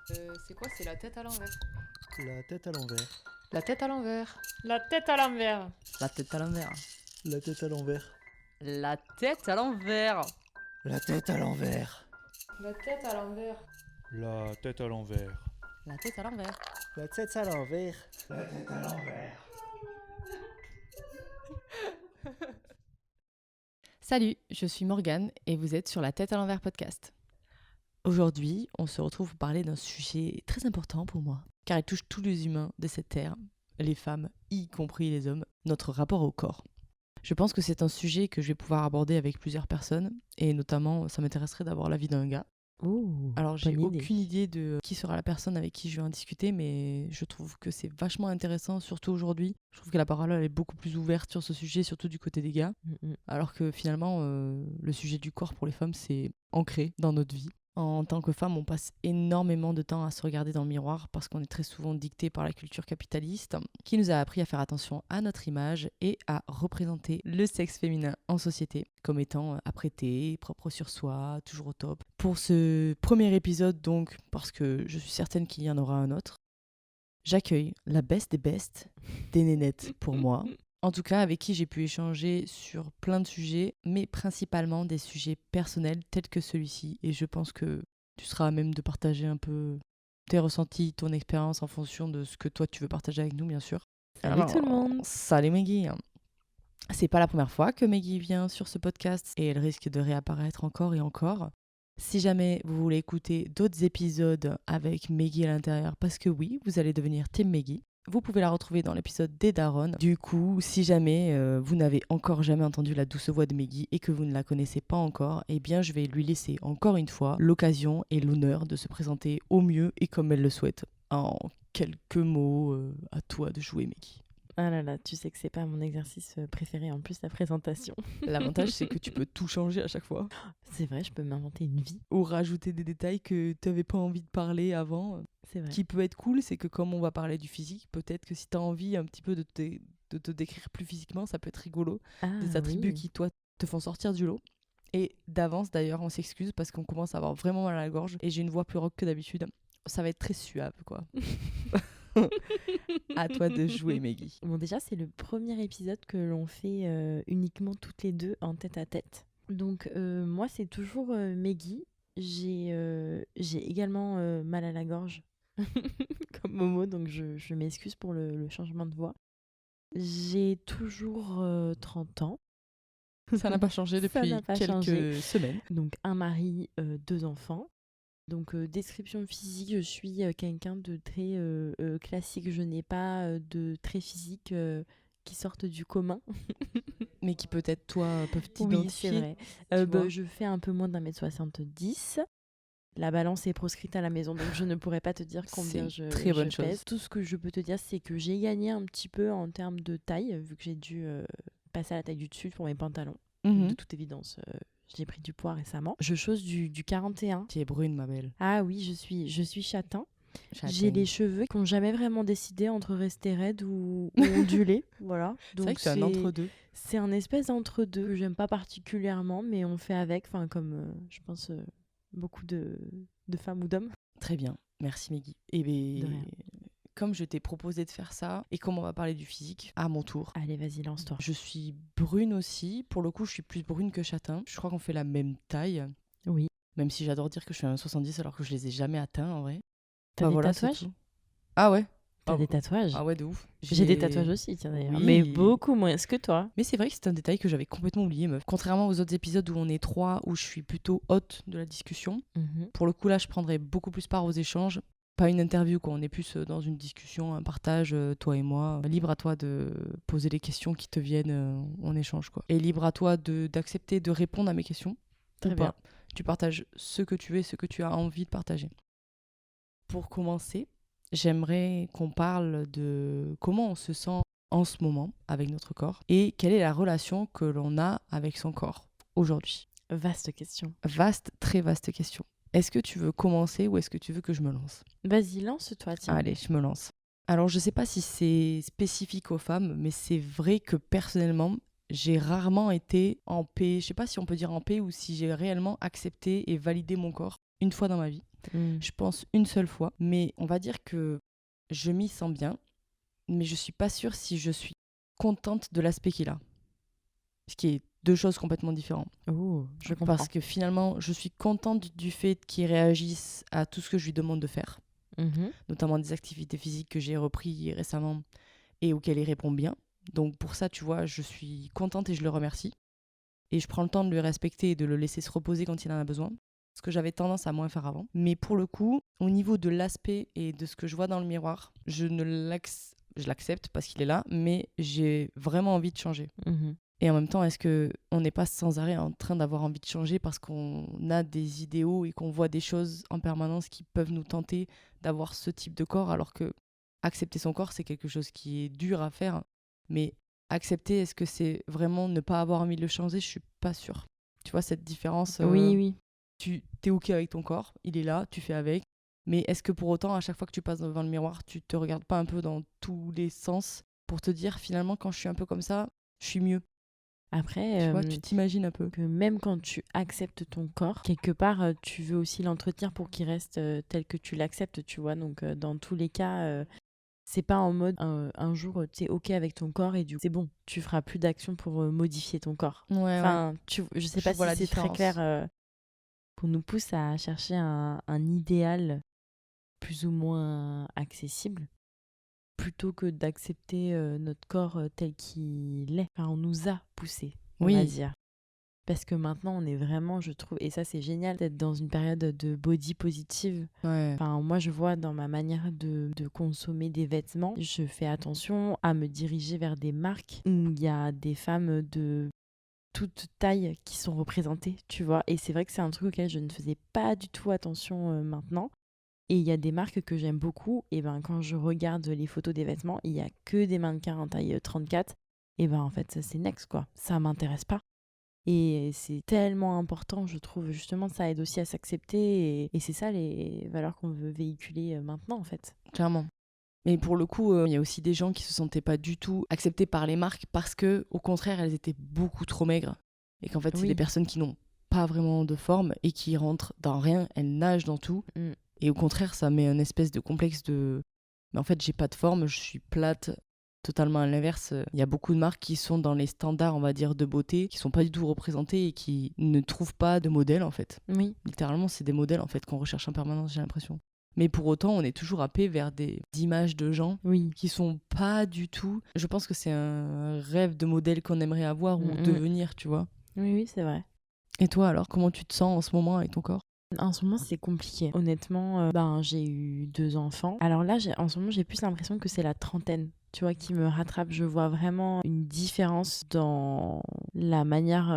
C'est quoi? C'est la tête à l'envers. La tête à l'envers. La tête à l'envers. La tête à l'envers. La tête à l'envers. La tête à l'envers. La tête à l'envers. La tête à l'envers. La tête à l'envers. La tête à l'envers. La tête à l'envers. La tête à l'envers. La tête à l'envers. Salut, je suis Morgane et vous êtes sur la tête à l'envers podcast. Aujourd'hui, on se retrouve pour parler d'un sujet très important pour moi, car il touche tous les humains de cette terre, les femmes, y compris les hommes, notre rapport au corps. Je pense que c'est un sujet que je vais pouvoir aborder avec plusieurs personnes, et notamment, ça m'intéresserait d'avoir l'avis d'un gars. Alors, j'ai aucune idée de qui sera la personne avec qui je vais en discuter, mais je trouve que c'est vachement intéressant, surtout aujourd'hui. Je trouve que la parole elle est beaucoup plus ouverte sur ce sujet, surtout du côté des gars. Alors que finalement, le sujet du corps pour les femmes, c'est ancré dans notre vie. En tant que femme, on passe énormément de temps à se regarder dans le miroir parce qu'on est très souvent dicté par la culture capitaliste qui nous a appris à faire attention à notre image et à représenter le sexe féminin en société comme étant apprêté, propre sur soi, toujours au top. Pour ce premier épisode donc, parce que je suis certaine qu'il y en aura un autre, j'accueille la best des bestes, des nénettes pour moi. En tout cas, avec qui j'ai pu échanger sur plein de sujets, mais principalement des sujets personnels tels que celui-ci. Et je pense que tu seras à même de partager un peu tes ressentis, ton expérience en fonction de ce que toi tu veux partager avec nous, bien sûr. Salut tout le monde. Salut Maggie. C'est pas la première fois que Maggie vient sur ce podcast et elle risque de réapparaître encore et encore. Si jamais vous voulez écouter d'autres épisodes avec Maggie à l'intérieur, parce que oui, vous allez devenir Team Maggie, vous pouvez la retrouver dans l'épisode des Darons. Du coup, si jamais vous n'avez encore jamais entendu la douce voix de Maggie et que vous ne la connaissez pas encore, eh bien je vais lui laisser encore une fois l'occasion et l'honneur de se présenter au mieux et comme elle le souhaite. En quelques mots, à toi de jouer Maggie. Ah là là, tu sais que c'est pas mon exercice préféré en plus la présentation. L'avantage c'est que tu peux tout changer à chaque fois. C'est vrai, je peux m'inventer une vie. Ou rajouter des détails que tu n'avais pas envie de parler avant. C'est vrai. Ce qui peut être cool, c'est que comme on va parler du physique, peut-être que si tu as envie un petit peu de te décrire plus physiquement, ça peut être rigolo. Des attributs qui, toi, te font sortir du lot. Et d'avance, d'ailleurs, on s'excuse parce qu'on commence à avoir vraiment mal à la gorge et j'ai une voix plus rauque que d'habitude. Ça va être très suave, quoi. À toi de jouer, Maggie. Bon, déjà, c'est le premier épisode que l'on fait uniquement toutes les deux en tête à tête. Donc, moi, c'est toujours Maggie. J'ai également mal à la gorge, comme Momo, donc je m'excuse pour le changement de voix. J'ai toujours 30 ans. Ça n'a pas changé depuis quelques semaines. Donc, un mari, 2 enfants. Donc, description physique, je suis quelqu'un de très classique. Je n'ai pas de traits physiques qui sortent du commun. Mais qui peut-être, toi, peuvent t'identifier. Oui, c'est vrai. Je fais un peu moins d'1m70. La balance est proscrite à la maison, donc je ne pourrais pas te dire combien je pèse. Tout ce que je peux te dire, c'est que j'ai gagné un petit peu en termes de taille, vu que j'ai dû passer à la taille du dessus pour mes pantalons. De toute évidence, j'ai pris du poids récemment. Je chose du 41. Tu es brune, ma belle. Ah oui, je suis châtain. J'ai les cheveux qui n'ont jamais vraiment décidé entre rester raides ou ondulés. Voilà. C'est vrai que c'est un entre-deux. C'est un espèce d'entre-deux que j'aime pas particulièrement, mais on fait avec, comme je pense beaucoup de femmes ou d'hommes. Très bien, merci Maggie. Et bien, comme je t'ai proposé de faire ça, et comme on va parler du physique, à mon tour. Allez, vas-y, lance-toi. Je suis brune aussi. Pour le coup, je suis plus brune que châtain. Je crois qu'on fait la même taille. Oui. Même si j'adore dire que je suis 1m70 alors que je les ai jamais atteints en vrai. T'as des tatouages ? Ah ouais. T'as des tatouages ? Ah ouais, de ouf. J'ai des tatouages aussi, tiens d'ailleurs. Oui. Mais beaucoup moins que toi. Mais c'est vrai que c'est un détail que j'avais complètement oublié, meuf. Contrairement aux autres épisodes où on est trois, où je suis plutôt hôte de la discussion, pour le coup là, je prendrais beaucoup plus part aux échanges. Pas une interview, quoi. On est plus dans une discussion, un partage, toi et moi. Libre à toi de poser les questions qui te viennent en échange, quoi. Et libre à toi d'accepter de répondre à mes questions. Très bien. Tu partages ce que tu veux et ce que tu as envie de partager. Pour commencer, j'aimerais qu'on parle de comment on se sent en ce moment avec notre corps et quelle est la relation que l'on a avec son corps aujourd'hui. Vaste question. Très vaste question. Est-ce que tu veux commencer ou est-ce que tu veux que je me lance ? Vas-y, lance-toi, tiens. Allez, je me lance. Alors, je sais pas si c'est spécifique aux femmes, mais c'est vrai que personnellement, j'ai rarement été en paix. Je sais pas si on peut dire en paix ou si j'ai réellement accepté et validé mon corps. une fois dans ma vie. Je pense une seule fois. Mais on va dire que je m'y sens bien. Mais je suis pas sûre si je suis contente de l'aspect qu'il a. Ce qui est 2 choses complètement différentes. Oh, je comprends. Parce que finalement, je suis contente du fait qu'il réagisse à tout ce que je lui demande de faire. Notamment des activités physiques que j'ai repris récemment et auxquelles il répond bien. Donc pour ça, tu vois, je suis contente et je le remercie. Et je prends le temps de le respecter et de le laisser se reposer quand il en a besoin. Ce que j'avais tendance à moins faire avant. Mais pour le coup, au niveau de l'aspect et de ce que je vois dans le miroir, je l'accepte parce qu'il est là, mais j'ai vraiment envie de changer. Et en même temps, est-ce qu'on n'est pas sans arrêt en train d'avoir envie de changer parce qu'on a des idéaux et qu'on voit des choses en permanence qui peuvent nous tenter d'avoir ce type de corps, alors que accepter son corps, c'est quelque chose qui est dur à faire. Mais accepter, est-ce que c'est vraiment ne pas avoir envie de le changer? Je suis pas sûre. Tu vois cette différence? Oui. Tu t'es OK avec ton corps, il est là, tu fais avec. Mais est-ce que pour autant, à chaque fois que tu passes devant le miroir, tu te regardes pas un peu dans tous les sens pour te dire finalement, quand je suis un peu comme ça, je suis mieux? Après, tu vois, tu t'imagines un peu que même quand tu acceptes ton corps, quelque part, tu veux aussi l'entretenir pour qu'il reste tel que tu l'acceptes, tu vois. Donc, dans tous les cas, c'est pas en mode un jour, tu es OK avec ton corps et du coup, c'est bon, tu feras plus d'action pour modifier ton corps. Ouais. Je sais pas si c'est très clair, qu'on nous pousse à chercher un idéal plus ou moins accessible, plutôt que d'accepter notre corps tel qu'il est. Enfin, on nous a poussé, on va dire. Parce que maintenant, on est vraiment, je trouve, et ça c'est génial, d'être dans une période de body positive. Enfin, moi, je vois dans ma manière de consommer des vêtements, je fais attention à me diriger vers des marques où il y a des femmes de toute taille qui sont représentées, tu vois. Et c'est vrai que c'est un truc auquel je ne faisais pas du tout attention maintenant. Et il y a des marques que j'aime beaucoup, et ben quand je regarde les photos des vêtements, il y a que des mannequins en taille 34, et ben en fait c'est next quoi, ça m'intéresse pas. Et c'est tellement important, je trouve, justement, ça aide aussi à s'accepter, et c'est ça les valeurs qu'on veut véhiculer maintenant en fait. Clairement. Mais pour le coup, il y a aussi des gens qui se sentaient pas du tout acceptés par les marques parce que, au contraire, elles étaient beaucoup trop maigres. Et qu'en fait, c'est des personnes qui n'ont pas vraiment de forme et qui rentrent dans rien, elles nagent dans tout. Et au contraire, ça met un espèce de complexe de... Mais en fait, j'ai pas de forme, je suis plate. Totalement à l'inverse, il y a beaucoup de marques qui sont dans les standards, on va dire, de beauté, qui sont pas du tout représentées et qui ne trouvent pas de modèles, en fait. Oui. Littéralement, c'est des modèles, en fait, qu'on recherche en permanence, j'ai l'impression. Mais pour autant, on est toujours happé vers des images de gens qui sont pas du tout... Je pense que c'est un rêve de modèle qu'on aimerait avoir ou devenir, tu vois. Oui, c'est vrai. Et toi, alors, comment tu te sens en ce moment avec ton corps? En ce moment, c'est compliqué. Honnêtement, j'ai eu 2 enfants. Alors là, en ce moment, j'ai plus l'impression que c'est la trentaine, tu vois, qui me rattrape. Je vois vraiment une différence dans la manière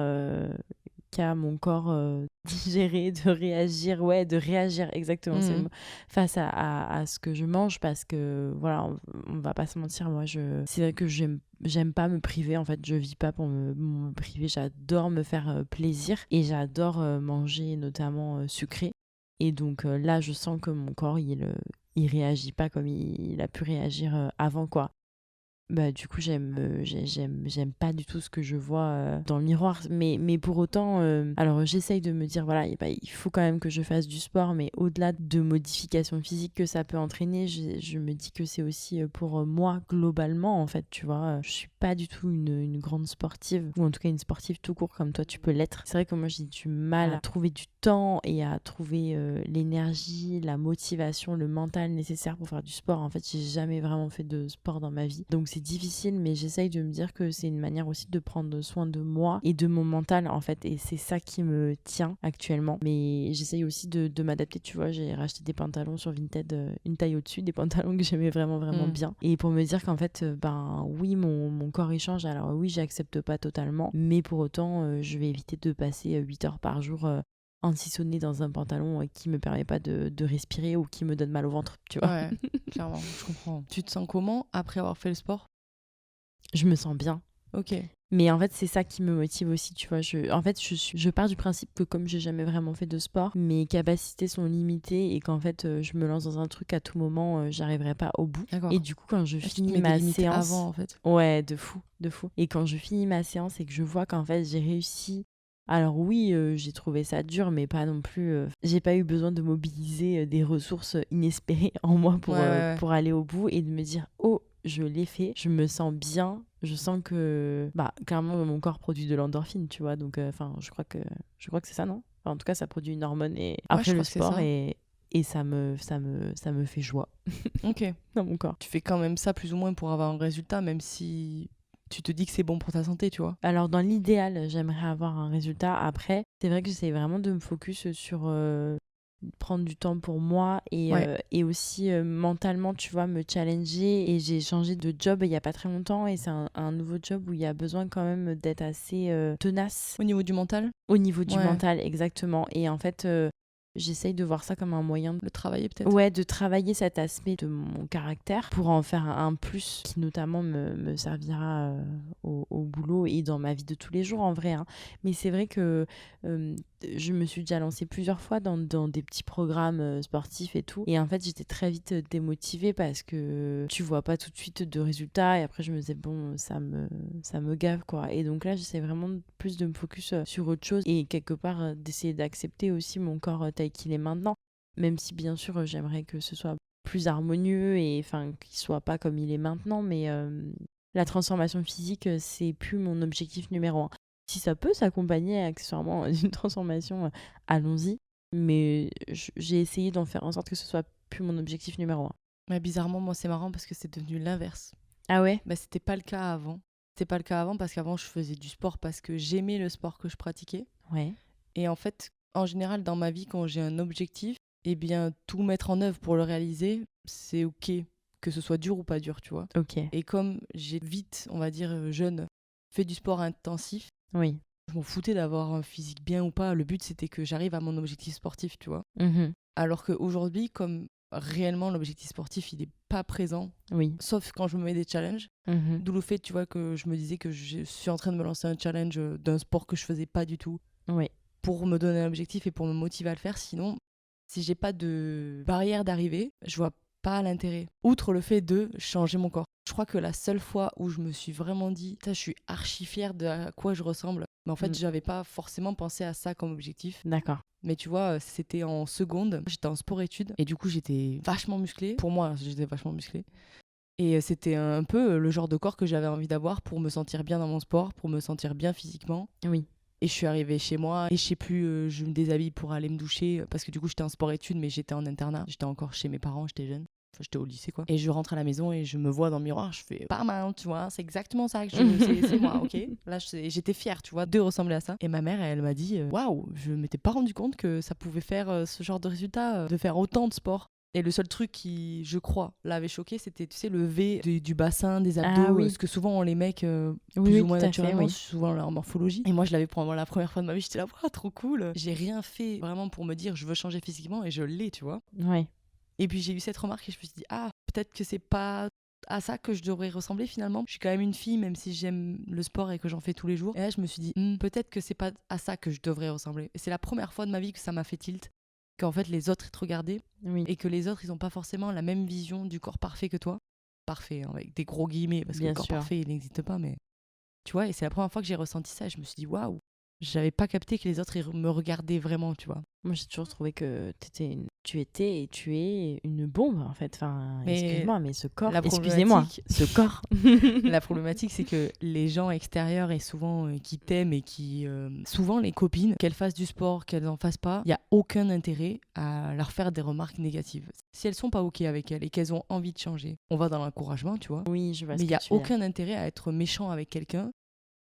qu'a mon corps digéré, de réagir exactement face à ce que je mange, parce que voilà, on va pas se mentir, moi c'est vrai que j'aime pas me priver, en fait, je vis pas pour me priver, j'adore me faire plaisir et j'adore manger notamment sucré, et donc là je sens que mon corps il réagit pas comme il a pu réagir avant quoi. Bah, du coup, j'aime pas du tout ce que je vois dans le miroir. Mais pour autant, alors j'essaye de me dire, voilà, il faut quand même que je fasse du sport, mais au-delà de modifications physiques que ça peut entraîner, je me dis que c'est aussi pour moi, globalement, en fait, tu vois. Je suis pas du tout une grande sportive, ou en tout cas une sportive tout court comme toi, tu peux l'être. C'est vrai que moi, j'ai du mal à trouver du temps et à trouver l'énergie, la motivation, le mental nécessaire pour faire du sport. En fait, j'ai jamais vraiment fait de sport dans ma vie. Donc, c'est difficile, mais j'essaye de me dire que c'est une manière aussi de prendre soin de moi et de mon mental, en fait, et c'est ça qui me tient actuellement. Mais j'essaye aussi de m'adapter, tu vois. J'ai racheté des pantalons sur Vinted, une taille au-dessus, des pantalons que j'aimais vraiment bien, et pour me dire qu'en fait, oui, mon corps il change, alors oui, j'accepte pas totalement, mais pour autant, je vais éviter de passer 8 heures par jour ensissonnée dans un pantalon qui me permet pas de respirer ou qui me donne mal au ventre, tu vois. Ouais, clairement, je comprends. Tu te sens comment après avoir fait le sport? Je me sens bien. Ok. Mais en fait, c'est ça qui me motive aussi, tu vois. Je pars du principe que comme j'ai jamais vraiment fait de sport, mes capacités sont limitées et qu'en fait, je me lance dans un truc à tout moment, j'arriverai pas au bout. D'accord. Et du coup, quand je finis ma séance... avant, en fait. Ouais, de fou. Et quand je finis ma séance et que je vois qu'en fait, j'ai réussi Alors oui, j'ai trouvé ça dur, mais pas non plus. J'ai pas eu besoin de mobiliser des ressources inespérées en moi pour aller au bout et de me dire oh, je l'ai fait, je me sens bien, je sens que clairement mon corps produit de l'endorphine, tu vois. Donc je crois que c'est ça, non? Enfin, en tout cas, ça produit une hormone et après le sport et ça me fait joie. Ok. Dans mon corps. Tu fais quand même ça plus ou moins pour avoir un résultat, même si tu te dis que c'est bon pour ta santé, tu vois. Alors, dans l'idéal, j'aimerais avoir un résultat. Après, c'est vrai que j'essaie vraiment de me focus sur prendre du temps pour moi et aussi mentalement, tu vois, me challenger. Et j'ai changé de job il n'y a pas très longtemps et c'est un nouveau job où il y a besoin quand même d'être assez tenace. Au niveau du mental? Au niveau du mental, exactement. Et en fait... j'essaye de voir ça comme un moyen de le travailler peut-être. Ouais, de travailler cet aspect de mon caractère pour en faire un plus qui notamment me servira au boulot et dans ma vie de tous les jours en vrai. Hein. Mais c'est vrai que je me suis déjà lancée plusieurs fois dans des petits programmes sportifs et tout. Et en fait, j'étais très vite démotivée parce que tu vois pas tout de suite de résultats. Et après, je me disais, bon, ça me gave quoi. Et donc là, j'essaie vraiment plus de me focus sur autre chose et quelque part d'essayer d'accepter aussi mon corps tel qu'il est maintenant. Même si bien sûr j'aimerais que ce soit plus harmonieux et qu'il soit pas comme il est maintenant, mais la transformation physique c'est plus mon objectif numéro 1. Si ça peut s'accompagner accessoirement d'une transformation, allons-y, mais j'ai essayé d'en faire en sorte que ce soit plus mon objectif numéro 1. Mais bizarrement, moi c'est marrant parce que c'est devenu l'inverse. Ah ouais? C'était pas le cas avant. C'était pas le cas avant parce qu'avant je faisais du sport parce que j'aimais le sport que je pratiquais. Ouais. Et en fait, en général dans ma vie, quand j'ai un objectif, eh bien, tout mettre en œuvre pour le réaliser, c'est ok, que ce soit dur ou pas dur, tu vois. Ok. Et comme j'ai vite, on va dire jeune, fait du sport intensif, oui. Je m'en foutais d'avoir un physique bien ou pas. Le but, c'était que j'arrive à mon objectif sportif, tu vois. Mm-hmm. Alors qu'aujourd'hui, comme réellement l'objectif sportif, il n'est pas présent, oui. sauf quand je me mets des challenges. Mm-hmm. D'où le fait, tu vois, que je me disais que je suis en train de me lancer un challenge d'un sport que je faisais pas du tout. Oui. Pour me donner un objectif et pour me motiver à le faire. Sinon, si j'ai pas de barrière d'arrivée, je vois pas l'intérêt. Outre le fait de changer mon corps. Je crois que la seule fois où je me suis vraiment dit, je suis archi fière de à quoi je ressemble, mais en fait, j'avais pas forcément pensé à ça comme objectif. D'accord. Mais tu vois, c'était en seconde, j'étais en sport-études et du coup, j'étais vachement musclée. Pour moi, j'étais vachement musclée. Et c'était un peu le genre de corps que j'avais envie d'avoir pour me sentir bien dans mon sport, pour me sentir bien physiquement. Oui. Et je suis arrivée chez moi et je sais plus, je me déshabille pour aller me doucher parce que du coup j'étais en sport-études mais j'étais en internat, j'étais encore chez mes parents, j'étais jeune. Enfin, j'étais au lycée quoi. Et je rentre à la maison et je me vois dans le miroir, je fais pas mal, tu vois, c'est exactement ça que c'est moi, ok. Là j'étais fière, tu vois, de ressembler à ça. Et ma mère, elle m'a dit, waouh, je m'étais pas rendu compte que ça pouvait faire ce genre de résultat, de faire autant de sport. Et le seul truc qui, je crois, l'avait choqué, c'était, tu sais, le V du bassin, des abdos, parce que souvent on les mecs plus ou moins naturellement, souvent leur morphologie. Et moi, je l'avais pour la première fois de ma vie, j'étais là, wow, trop cool. J'ai rien fait vraiment pour me dire, je veux changer physiquement, et je l'ai, tu vois. Ouais. Et puis j'ai eu cette remarque et je me suis dit, ah, peut-être que c'est pas à ça que je devrais ressembler finalement. Je suis quand même une fille, même si j'aime le sport et que j'en fais tous les jours. Et là, je me suis dit, peut-être que c'est pas à ça que je devrais ressembler. Et c'est la première fois de ma vie que ça m'a fait tilt. Qu'en fait les autres ils te regardaient et que les autres ils ont pas forcément la même vision du corps parfait que toi. Parfait, hein, avec des gros guillemets, parce que le corps parfait il n'existe pas, mais tu vois, et c'est la première fois que j'ai ressenti ça et je me suis dit waouh, j'avais pas capté que les autres ils me regardaient vraiment, tu vois. Moi j'ai toujours trouvé que tu étais et tu es une bombe en fait. Enfin, excuse-moi, mais ce corps, excusez-moi, ce corps. La problématique, c'est que les gens extérieurs et souvent qui t'aiment et qui, souvent les copines, qu'elles fassent du sport, qu'elles en fassent pas, il y a aucun intérêt à leur faire des remarques négatives. Si elles sont pas ok avec elles et qu'elles ont envie de changer, on va dans l'encouragement, tu vois. Oui, je vois. Mais il y a aucun intérêt à être méchant avec quelqu'un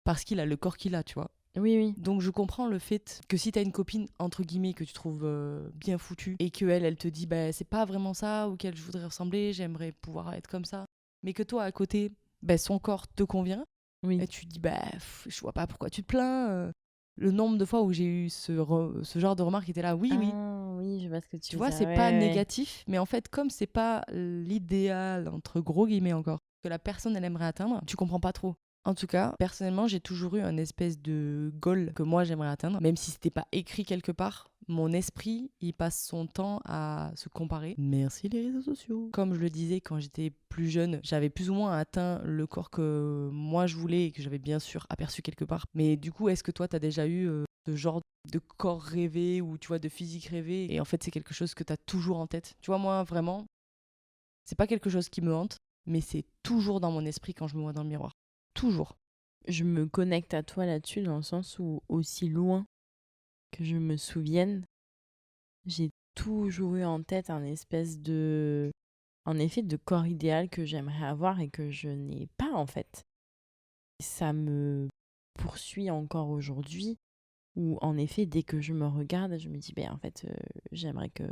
parce qu'il a le corps qu'il a, tu vois. Oui, oui. Donc je comprends le fait que si t'as une copine, entre guillemets, que tu trouves bien foutue et qu'elle, elle te dit bah, c'est pas vraiment ça auquel je voudrais ressembler, j'aimerais pouvoir être comme ça, mais que toi à côté, bah, son corps te convient, et tu te dis bah, je vois pas pourquoi tu te plains. Le nombre de fois où j'ai eu ce genre de remarques était là, oui, je vois ce que tu vois, c'est pas négatif, mais en fait, comme c'est pas l'idéal, entre gros guillemets encore, que la personne elle aimerait atteindre, tu comprends pas trop. En tout cas, personnellement, j'ai toujours eu un espèce de goal que moi j'aimerais atteindre, même si c'était pas écrit quelque part. Mon esprit, il passe son temps à se comparer. Merci les réseaux sociaux. Comme je le disais, quand j'étais plus jeune, j'avais plus ou moins atteint le corps que moi je voulais et que j'avais bien sûr aperçu quelque part. Mais du coup, est-ce que toi, t'as déjà eu de genre de corps rêvé ou tu vois de physique rêvé et en fait c'est quelque chose que tu as toujours en tête. Tu vois, moi vraiment, c'est pas quelque chose qui me hante, mais c'est toujours dans mon esprit quand je me vois dans le miroir. Toujours. Je me connecte à toi là-dessus dans le sens où, aussi loin que je me souvienne, j'ai toujours eu en tête en effet, de corps idéal que j'aimerais avoir et que je n'ai pas en fait. Ça me poursuit encore aujourd'hui, où en effet, dès que je me regarde, je me dis, en fait, j'aimerais que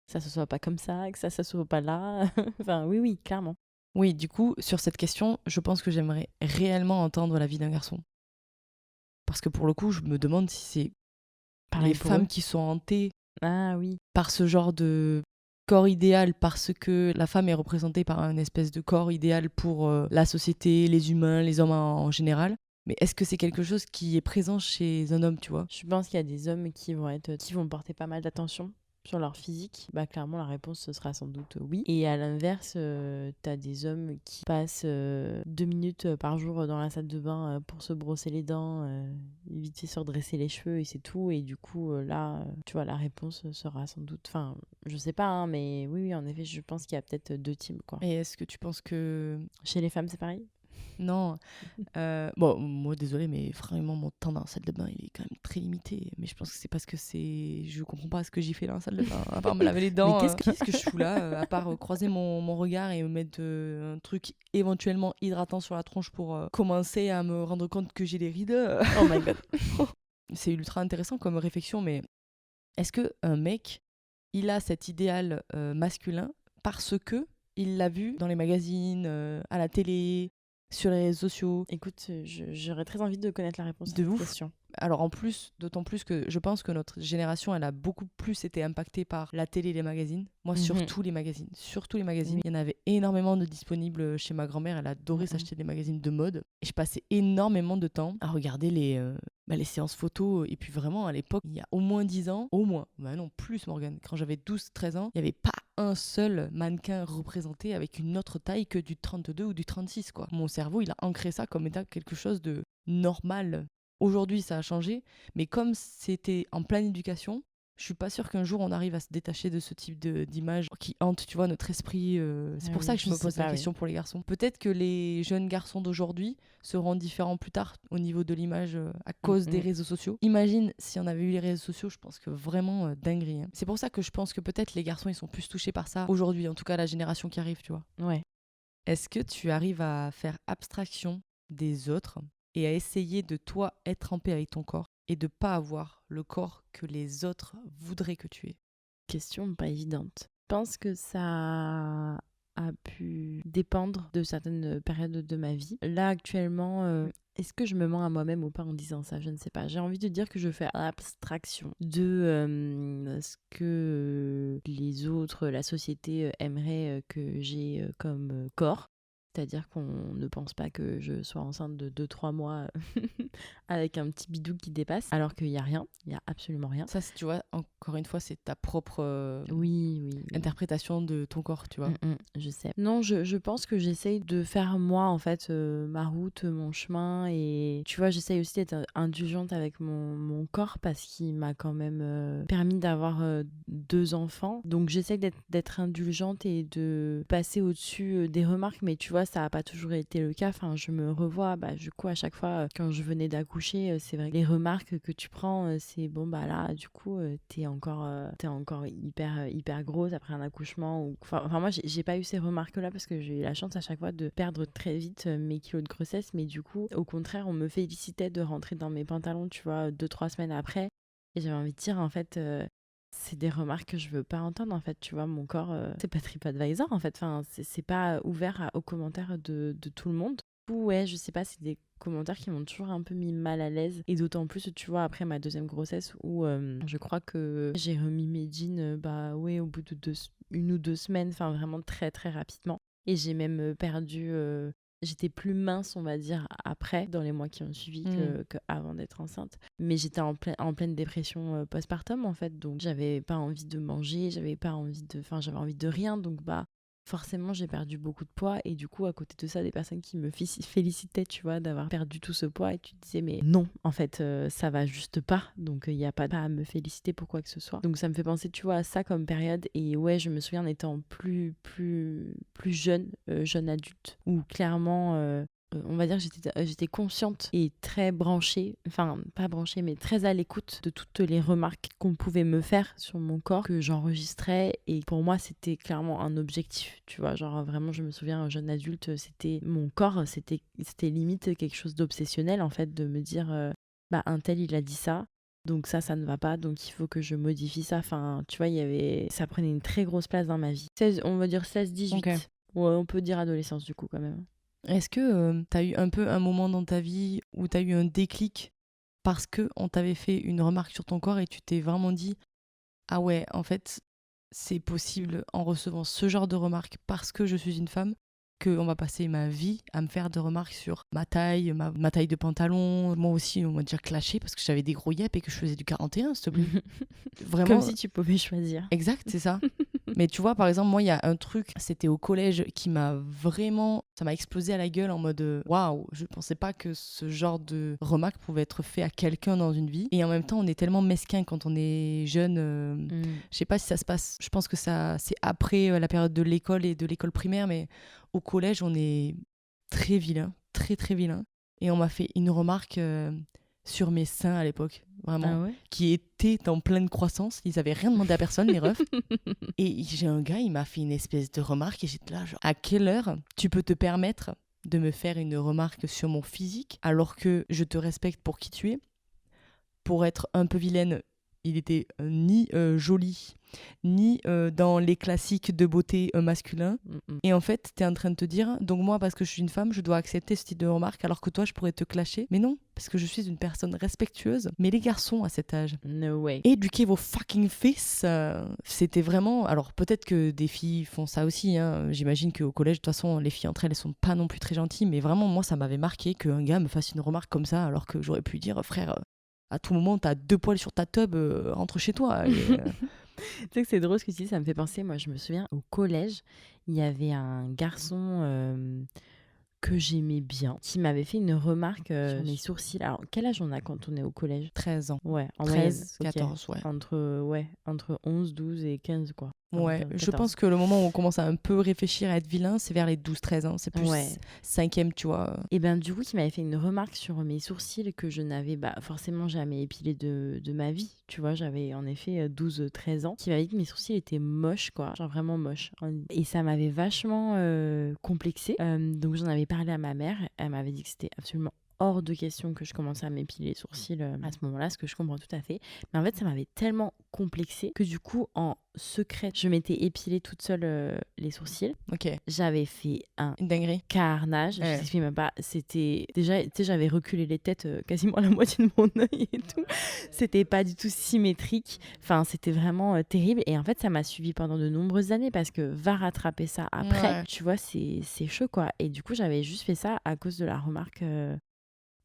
ça se soit pas comme ça, que ça se soit pas là. Enfin, oui, clairement. Oui, du coup, sur cette question, je pense que j'aimerais réellement entendre la vie d'un garçon. Parce que pour le coup, je me demande si c'est Pareil les pour femmes eux. qui sont hantées Ah oui. par ce genre de corps idéal parce que la femme est représentée par un espèce de corps idéal pour la société, les humains, les hommes en général. Mais est-ce que c'est quelque chose qui est présent chez un homme, tu vois? Je pense qu'il y a des hommes qui vont porter pas mal d'attention sur leur physique. Clairement, la réponse, ce sera sans doute oui. Et à l'inverse, t'as des hommes qui passent 2 minutes par jour dans la salle de bain pour se brosser les dents, vite fait se redresser les cheveux et c'est tout. Et du coup, là, tu vois, la réponse sera sans doute... Enfin, je sais pas, hein, mais oui, en effet, je pense qu'il y a peut-être 2 teams, quoi. Et est-ce que tu penses que... Chez les femmes, c'est pareil? Non. Bon, moi, désolé, mais vraiment, mon temps dans la salle de bain, il est quand même très limité. Mais je pense que c'est parce que je comprends pas ce que j'y fais dans la salle de bain. À part me laver les dents, Mais qu'est-ce que je fous là? À part croiser mon regard et me mettre un truc éventuellement hydratant sur la tronche pour commencer à me rendre compte que j'ai des rides. Oh my god. C'est ultra intéressant comme réflexion, mais est-ce qu'un mec, il a cet idéal masculin parce que il l'a vu dans les magazines, à la télé, sur les réseaux sociaux? Écoute, j'aurais très envie de connaître la réponse De à cette ouf. question. Alors en plus, d'autant plus que je pense que notre génération, elle a beaucoup plus été impactée par la télé et les magazines. Moi, surtout les magazines. Surtout les magazines. Oui. Il y en avait énormément de disponibles chez ma grand-mère. Elle adorait s'acheter des magazines de mode. Et je passais énormément de temps à regarder les séances photos. Et puis vraiment, à l'époque, il y a au moins 10 ans, au moins, non, plus Morgane, quand j'avais 12-13 ans, il n'y avait pas un seul mannequin représenté avec une autre taille que du 32 ou du 36, quoi. Mon cerveau, il a ancré ça comme étant quelque chose de normal. Aujourd'hui, ça a changé, mais comme c'était en pleine éducation, je suis pas sûre qu'un jour on arrive à se détacher de ce type d'image qui hante, tu vois, notre esprit. C'est pour ça que je me pose la question pour les garçons. Peut-être que les jeunes garçons d'aujourd'hui seront différents plus tard au niveau de l'image à cause des réseaux sociaux. Imagine si on avait eu les réseaux sociaux, je pense que vraiment dinguerie. C'est pour ça que je pense que peut-être les garçons ils sont plus touchés par ça aujourd'hui, en tout cas la génération qui arrive, tu vois. Ouais. Est-ce que tu arrives à faire abstraction des autres et à essayer de toi être en paix avec ton corps et de pas avoir le corps que les autres voudraient que tu aies? Question pas évidente. Je pense que ça a pu dépendre de certaines périodes de ma vie. Là, actuellement, est-ce que je me mens à moi-même ou pas en disant ça? Je ne sais pas. J'ai envie de dire que je fais abstraction de ce que les autres, la société aimerait que j'ai comme corps. C'est-à-dire qu'on ne pense pas que je sois enceinte de 2-3 mois avec un petit bidou qui dépasse, alors qu'il n'y a rien, il n'y a absolument rien. Ça, tu vois, encore une fois, c'est ta propre Oui. interprétation de ton corps, tu vois. Je sais. Non, je pense que j'essaye de faire moi, en fait, ma route, mon chemin. Et tu vois, j'essaye aussi d'être indulgente avec mon corps parce qu'il m'a quand même permis d'avoir 2 enfants. Donc j'essaye d'être indulgente et de passer au-dessus des remarques. Mais tu vois, ça n'a pas toujours été le cas. Enfin, je me revois, du coup, à chaque fois, quand je venais d'accoucher, c'est vrai que les remarques que tu prends, c'est bon, là, du coup, t'es encore hyper grosse après un accouchement. Enfin, moi, j'ai pas eu ces remarques-là parce que j'ai eu la chance à chaque fois de perdre très vite mes kilos de grossesse. Mais du coup, au contraire, on me félicitait de rentrer dans mes pantalons, tu vois, 2-3 semaines après. Et j'avais envie de dire, en fait... c'est des remarques que je veux pas entendre, en fait, tu vois, mon corps, c'est pas TripAdvisor, en fait, enfin, c'est pas ouvert aux commentaires de tout le monde. Ouais, je sais pas, c'est des commentaires qui m'ont toujours un peu mis mal à l'aise, et d'autant plus, tu vois, après ma deuxième grossesse, où je crois que j'ai remis mes jeans, au bout de 1 ou 2 semaines, enfin, vraiment très, très rapidement, et j'ai même perdu... J'étais plus mince, on va dire, après, dans les mois qui ont suivi qu'avant d'être enceinte. Mais j'étais en pleine dépression postpartum, en fait. Donc, j'avais pas envie de manger, j'avais envie de rien. Donc, forcément j'ai perdu beaucoup de poids et du coup à côté de ça des personnes qui me félicitaient, tu vois, d'avoir perdu tout ce poids et tu te disais mais non, en fait ça va juste pas, donc il y a pas à me féliciter pour quoi que ce soit. Donc ça me fait penser, tu vois, à ça comme période. Et ouais, je me souviens en étant plus jeune, jeune adulte, où clairement on va dire que j'étais consciente et très branchée, enfin pas branchée mais très à l'écoute de toutes les remarques qu'on pouvait me faire sur mon corps, que j'enregistrais, et pour moi c'était clairement un objectif, tu vois, genre vraiment je me souviens, jeune adulte, c'était mon corps, c'était limite quelque chose d'obsessionnel en fait, de me dire bah un tel il a dit ça, donc ça ne va pas, donc il faut que je modifie ça. Enfin tu vois, ça prenait une très grosse place dans ma vie. On va dire 16-18. Okay. Ouais, on peut dire adolescence du coup quand même. Est-ce que t'as eu un peu un moment dans ta vie où t'as eu un déclic parce qu'on t'avait fait une remarque sur ton corps et tu t'es vraiment dit « Ah ouais, en fait, c'est possible en recevant ce genre de remarques parce que je suis une femme qu'on va passer ma vie à me faire des remarques sur ma taille, ma taille de pantalon. Moi aussi, on va dire clasher parce que j'avais des gros yep et que je faisais du 41, s'il te plaît. » Vraiment. Comme si tu pouvais choisir. Exact, c'est ça. Mais tu vois, par exemple, moi, il y a un truc, c'était au collège, ça m'a explosé à la gueule en mode waouh, je pensais pas que ce genre de remarque pouvait être fait à quelqu'un dans une vie. Et en même temps, on est tellement mesquin quand on est jeune. Je sais pas si ça se passe, je pense que c'est après la période de l'école et de l'école primaire, mais au collège, on est très vilain, très très vilain. Et on m'a fait une remarque sur mes seins à l'époque, vraiment, qui étaient en pleine croissance. Ils avaient rien demandé à personne, les refs. Et j'ai un gars, il m'a fait une espèce de remarque et j'étais là, genre, à quelle heure tu peux te permettre de me faire une remarque sur mon physique alors que je te respecte pour qui tu es? Pour être un peu vilaine, il était ni joli, ni dans les classiques de beauté masculin. Et en fait, t'es en train de te dire, donc moi, parce que je suis une femme, je dois accepter ce type de remarque, alors que toi, je pourrais te clasher. Mais non, parce que je suis une personne respectueuse. Mais les garçons, à cet âge, no way. Éduquez vos fucking fils. C'était vraiment... Alors, peut-être que des filles font ça aussi. Hein. J'imagine qu'au collège, de toute façon, les filles entre elles, elles sont pas non plus très gentilles. Mais vraiment, moi, ça m'avait marqué qu'un gars me fasse une remarque comme ça, alors que j'aurais pu dire, frère... À tout moment, t'as 2 poils sur ta tub, rentre chez toi. Et, Tu sais que c'est drôle ce que tu dis, ça me fait penser. Moi, je me souviens, au collège, il y avait un garçon que j'aimais bien, qui m'avait fait une remarque sur mes sourcils. Alors, quel âge on a quand on est au collège? 13 ans. Ouais, en 13, moyenne, 14, okay. ouais. Entre 11, 12 et 15, quoi. Ouais, je pense que le moment où on commence à un peu réfléchir à être vilain, c'est vers les 12-13 ans. C'est plus 5e, tu vois. Et ben du coup, il m'avait fait une remarque sur mes sourcils que je n'avais forcément jamais épilé de ma vie. Tu vois, j'avais en effet 12-13 ans. Qui m'avait dit que mes sourcils étaient moches, quoi. Genre vraiment moches. Et ça m'avait vachement complexée. Donc j'en avais parlé à ma mère. Elle m'avait dit que c'était absolument hors de question que je commençais à m'épiler les sourcils à ce moment-là, ce que je comprends tout à fait. Mais en fait, ça m'avait tellement complexée que du coup, en secret, je m'étais épilée toute seule les sourcils. Ok. J'avais fait une dinguerie. Carnage. Je t'explique même pas. C'était déjà, tu sais, j'avais reculé les têtes quasiment à la moitié de mon œil et tout. C'était pas du tout symétrique. Enfin, c'était vraiment terrible. Et en fait, ça m'a suivi pendant de nombreuses années parce que va rattraper ça après. Tu vois, c'est chaud, quoi. Et du coup, j'avais juste fait ça à cause de la remarque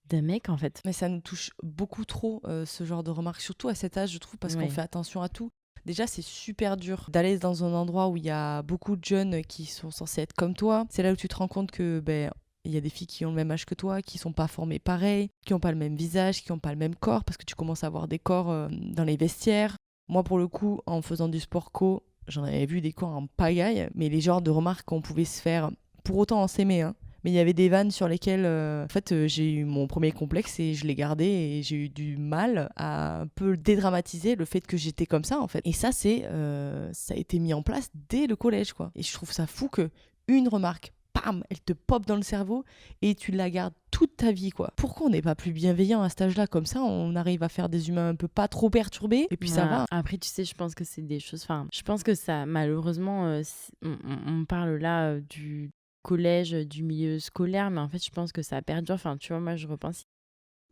d'un mec, en fait. Mais ça nous touche beaucoup trop, ce genre de remarques, surtout à cet âge, je trouve, parce qu'on fait attention à tout. Déjà, c'est super dur d'aller dans un endroit où il y a beaucoup de jeunes qui sont censés être comme toi. C'est là où tu te rends compte que il y a des filles qui ont le même âge que toi, qui sont pas formées pareil, qui n'ont pas le même visage, qui n'ont pas le même corps, parce que tu commences à avoir des corps dans les vestiaires. Moi, pour le coup, en faisant du sport co, j'en avais vu des corps en pagaille, mais les genres de remarques qu'on pouvait se faire, pour autant en s'aimer, hein. Mais il y avait des vannes sur lesquelles, en fait, j'ai eu mon premier complexe et je l'ai gardé et j'ai eu du mal à un peu dédramatiser le fait que j'étais comme ça, en fait. Et ça, ça a été mis en place dès le collège, quoi. Et je trouve ça fou que une remarque, bam, elle te pop dans le cerveau et tu la gardes toute ta vie, quoi. Pourquoi on n'est pas plus bienveillant à cet âge-là? Comme ça, on arrive à faire des humains un peu pas trop perturbés et puis ça va. Après, tu sais, je pense que c'est des choses... Enfin, je pense que ça, malheureusement, on parle là du collège, du milieu scolaire, mais en fait, je pense que ça perdure. Enfin, tu vois, moi, je repense,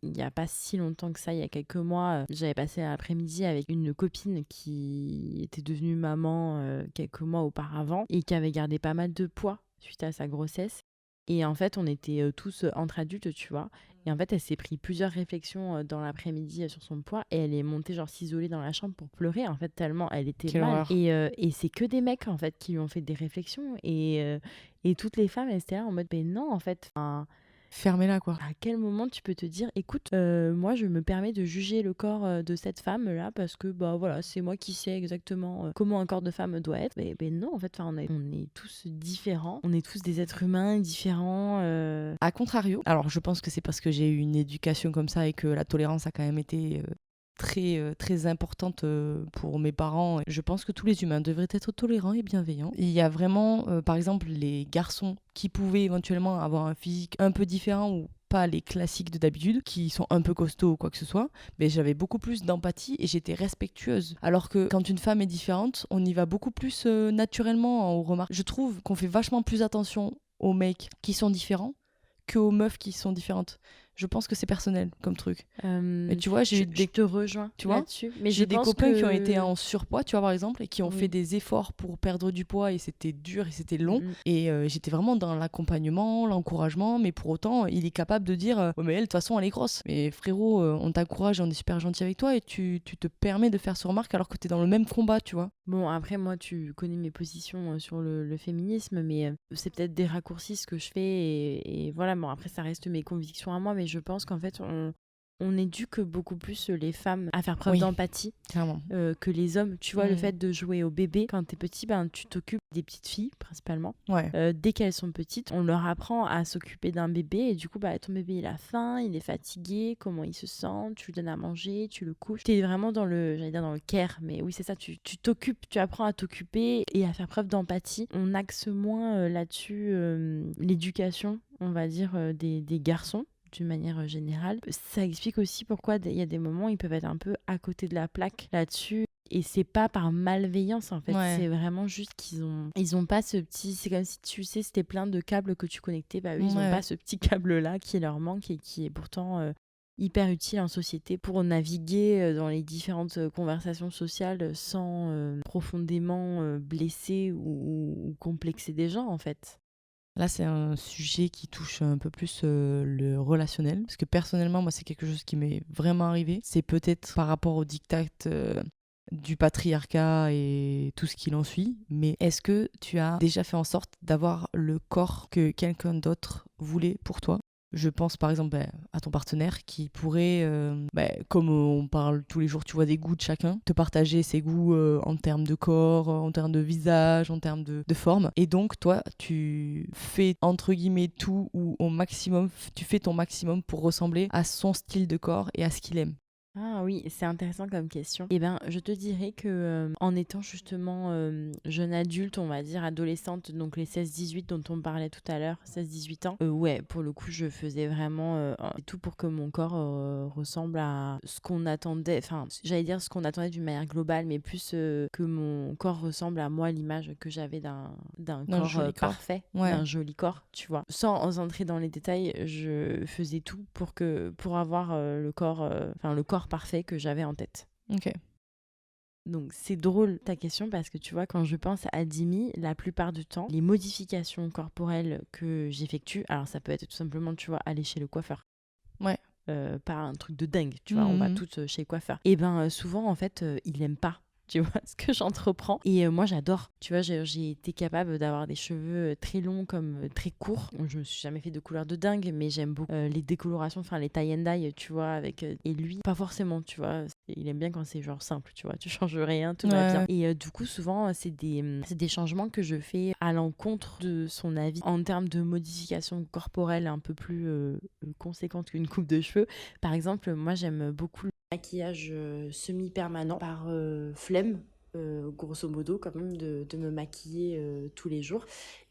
il n'y a pas si longtemps que ça, il y a quelques mois, j'avais passé l'après-midi avec une copine qui était devenue maman quelques mois auparavant et qui avait gardé pas mal de poids suite à sa grossesse. Et en fait, on était tous entre adultes, tu vois. Et en fait, elle s'est pris plusieurs réflexions dans l'après-midi sur son poids et elle est montée genre s'isoler dans la chambre pour pleurer en fait tellement elle était Quelle mal. horreur. Et c'est que des mecs en fait qui lui ont fait des réflexions et toutes les femmes elles étaient là en mode ben non en fait. Fermez-la, quoi. À quel moment tu peux te dire écoute moi je me permets de juger le corps de cette femme là parce que bah voilà c'est moi qui sais exactement comment un corps de femme doit être. Mais non en fait on est tous différents, on est tous des êtres humains différents. À contrario, alors je pense que c'est parce que j'ai eu une éducation comme ça et que la tolérance a quand même été très importante pour mes parents. Je pense que tous les humains devraient être tolérants et bienveillants. Il y a vraiment, par exemple, les garçons qui pouvaient éventuellement avoir un physique un peu différent ou pas les classiques de d'habitude, qui sont un peu costauds ou quoi que ce soit, mais j'avais beaucoup plus d'empathie et j'étais respectueuse. Alors que quand une femme est différente, on y va beaucoup plus naturellement aux remarques. Je trouve qu'on fait vachement plus attention aux mecs qui sont différents qu'aux meufs qui sont différentes. Je pense que c'est personnel comme truc. Mais tu vois, je te rejoins tu vois, là-dessus. Mais j'ai des copains qui ont été en en surpoids, tu vois, par exemple, et qui ont fait des efforts pour perdre du poids et c'était dur et c'était long. Et j'étais vraiment dans l'accompagnement, l'encouragement, mais pour autant, il est capable de dire ouais, mais elle, de toute façon, elle est grosse. Mais frérot, on t'encourage, on est super gentil avec toi et tu te permets de faire ce remarque alors que t'es dans le même combat, tu vois. Bon, après, moi, tu connais mes positions sur le féminisme, mais c'est peut-être des raccourcis ce que je fais. Et voilà, bon, après, ça reste mes convictions à moi, mais je pense qu'en fait, on éduque beaucoup plus les femmes à faire preuve d'empathie clairement. Que les hommes. Tu vois, le fait de jouer au bébé, quand t'es petit, ben, tu t'occupes des petites filles, principalement. Dès qu'elles sont petites, on leur apprend à s'occuper d'un bébé. Et du coup, bah, ton bébé, il a faim, il est fatigué, comment il se sent, tu lui donnes à manger, tu le couches. T'es vraiment dans j'allais dire dans le care, mais oui, c'est ça, tu t'occupes, tu apprends à t'occuper et à faire preuve d'empathie. On axe moins là-dessus l'éducation, on va dire, des garçons. D'une manière générale. Ça explique aussi pourquoi il y a des moments où ils peuvent être un peu à côté de la plaque là-dessus. Et c'est pas par malveillance en fait, c'est vraiment juste qu'ils ont pas ce petit, c'est comme si tu sais c'était plein de câbles que tu connectais, bah eux ils ont pas ce petit câble là qui leur manque et qui est pourtant hyper utile en société pour naviguer dans les différentes conversations sociales sans profondément blesser ou complexer des gens en fait. Là, c'est un sujet qui touche un peu plus le relationnel. Parce que personnellement, moi, c'est quelque chose qui m'est vraiment arrivé. C'est peut-être par rapport au diktat du patriarcat et tout ce qui en suit. Mais est-ce que tu as déjà fait en sorte d'avoir le corps que quelqu'un d'autre voulait pour toi ? Je pense par exemple à ton partenaire qui pourrait, comme on parle tous les jours, tu vois, des goûts de chacun, te partager ses goûts en termes de corps, en termes de visage, en termes de forme. Et donc, toi, tu fais entre guillemets tout ou au maximum, tu fais ton maximum pour ressembler à son style de corps et à ce qu'il aime. Ah oui, c'est intéressant comme question. Eh ben, je te dirais que en étant justement jeune adulte, on va dire adolescente, donc les 16-18 dont on parlait tout à l'heure, 16-18 ans, ouais, pour le coup, je faisais vraiment tout pour que mon corps ressemble à ce qu'on attendait, enfin, j'allais dire ce qu'on attendait d'une manière globale, mais plus que mon corps ressemble à moi, l'image que j'avais d'un corps parfait, d'un joli corps, tu vois. Sans entrer dans les détails, je faisais tout pour avoir le corps parfait que j'avais en tête. Ok. Donc c'est drôle ta question parce que tu vois quand je pense à Dimi, la plupart du temps, les modifications corporelles que j'effectue, alors ça peut être tout simplement tu vois aller chez le coiffeur. Ouais. Pas un truc de dingue, tu vois, on va toutes chez le coiffeur. Et ben souvent en fait il aime pas. Tu vois ce que j'entreprends. Et moi, j'adore. Tu vois, j'ai été capable d'avoir des cheveux très longs comme très courts. Je me suis jamais fait de couleur de dingue, mais j'aime beaucoup les décolorations, enfin les tie and dye, tu vois, avec... et lui, pas forcément, tu vois. Il aime bien quand c'est genre simple, tu vois. Tu changes rien, tout va bien. Et du coup, souvent, c'est des changements que je fais à l'encontre de son avis. En termes de modification corporelle un peu plus conséquente qu'une coupe de cheveux. Par exemple, moi, j'aime beaucoup maquillage semi-permanent par flemme, grosso modo quand même, de me maquiller tous les jours.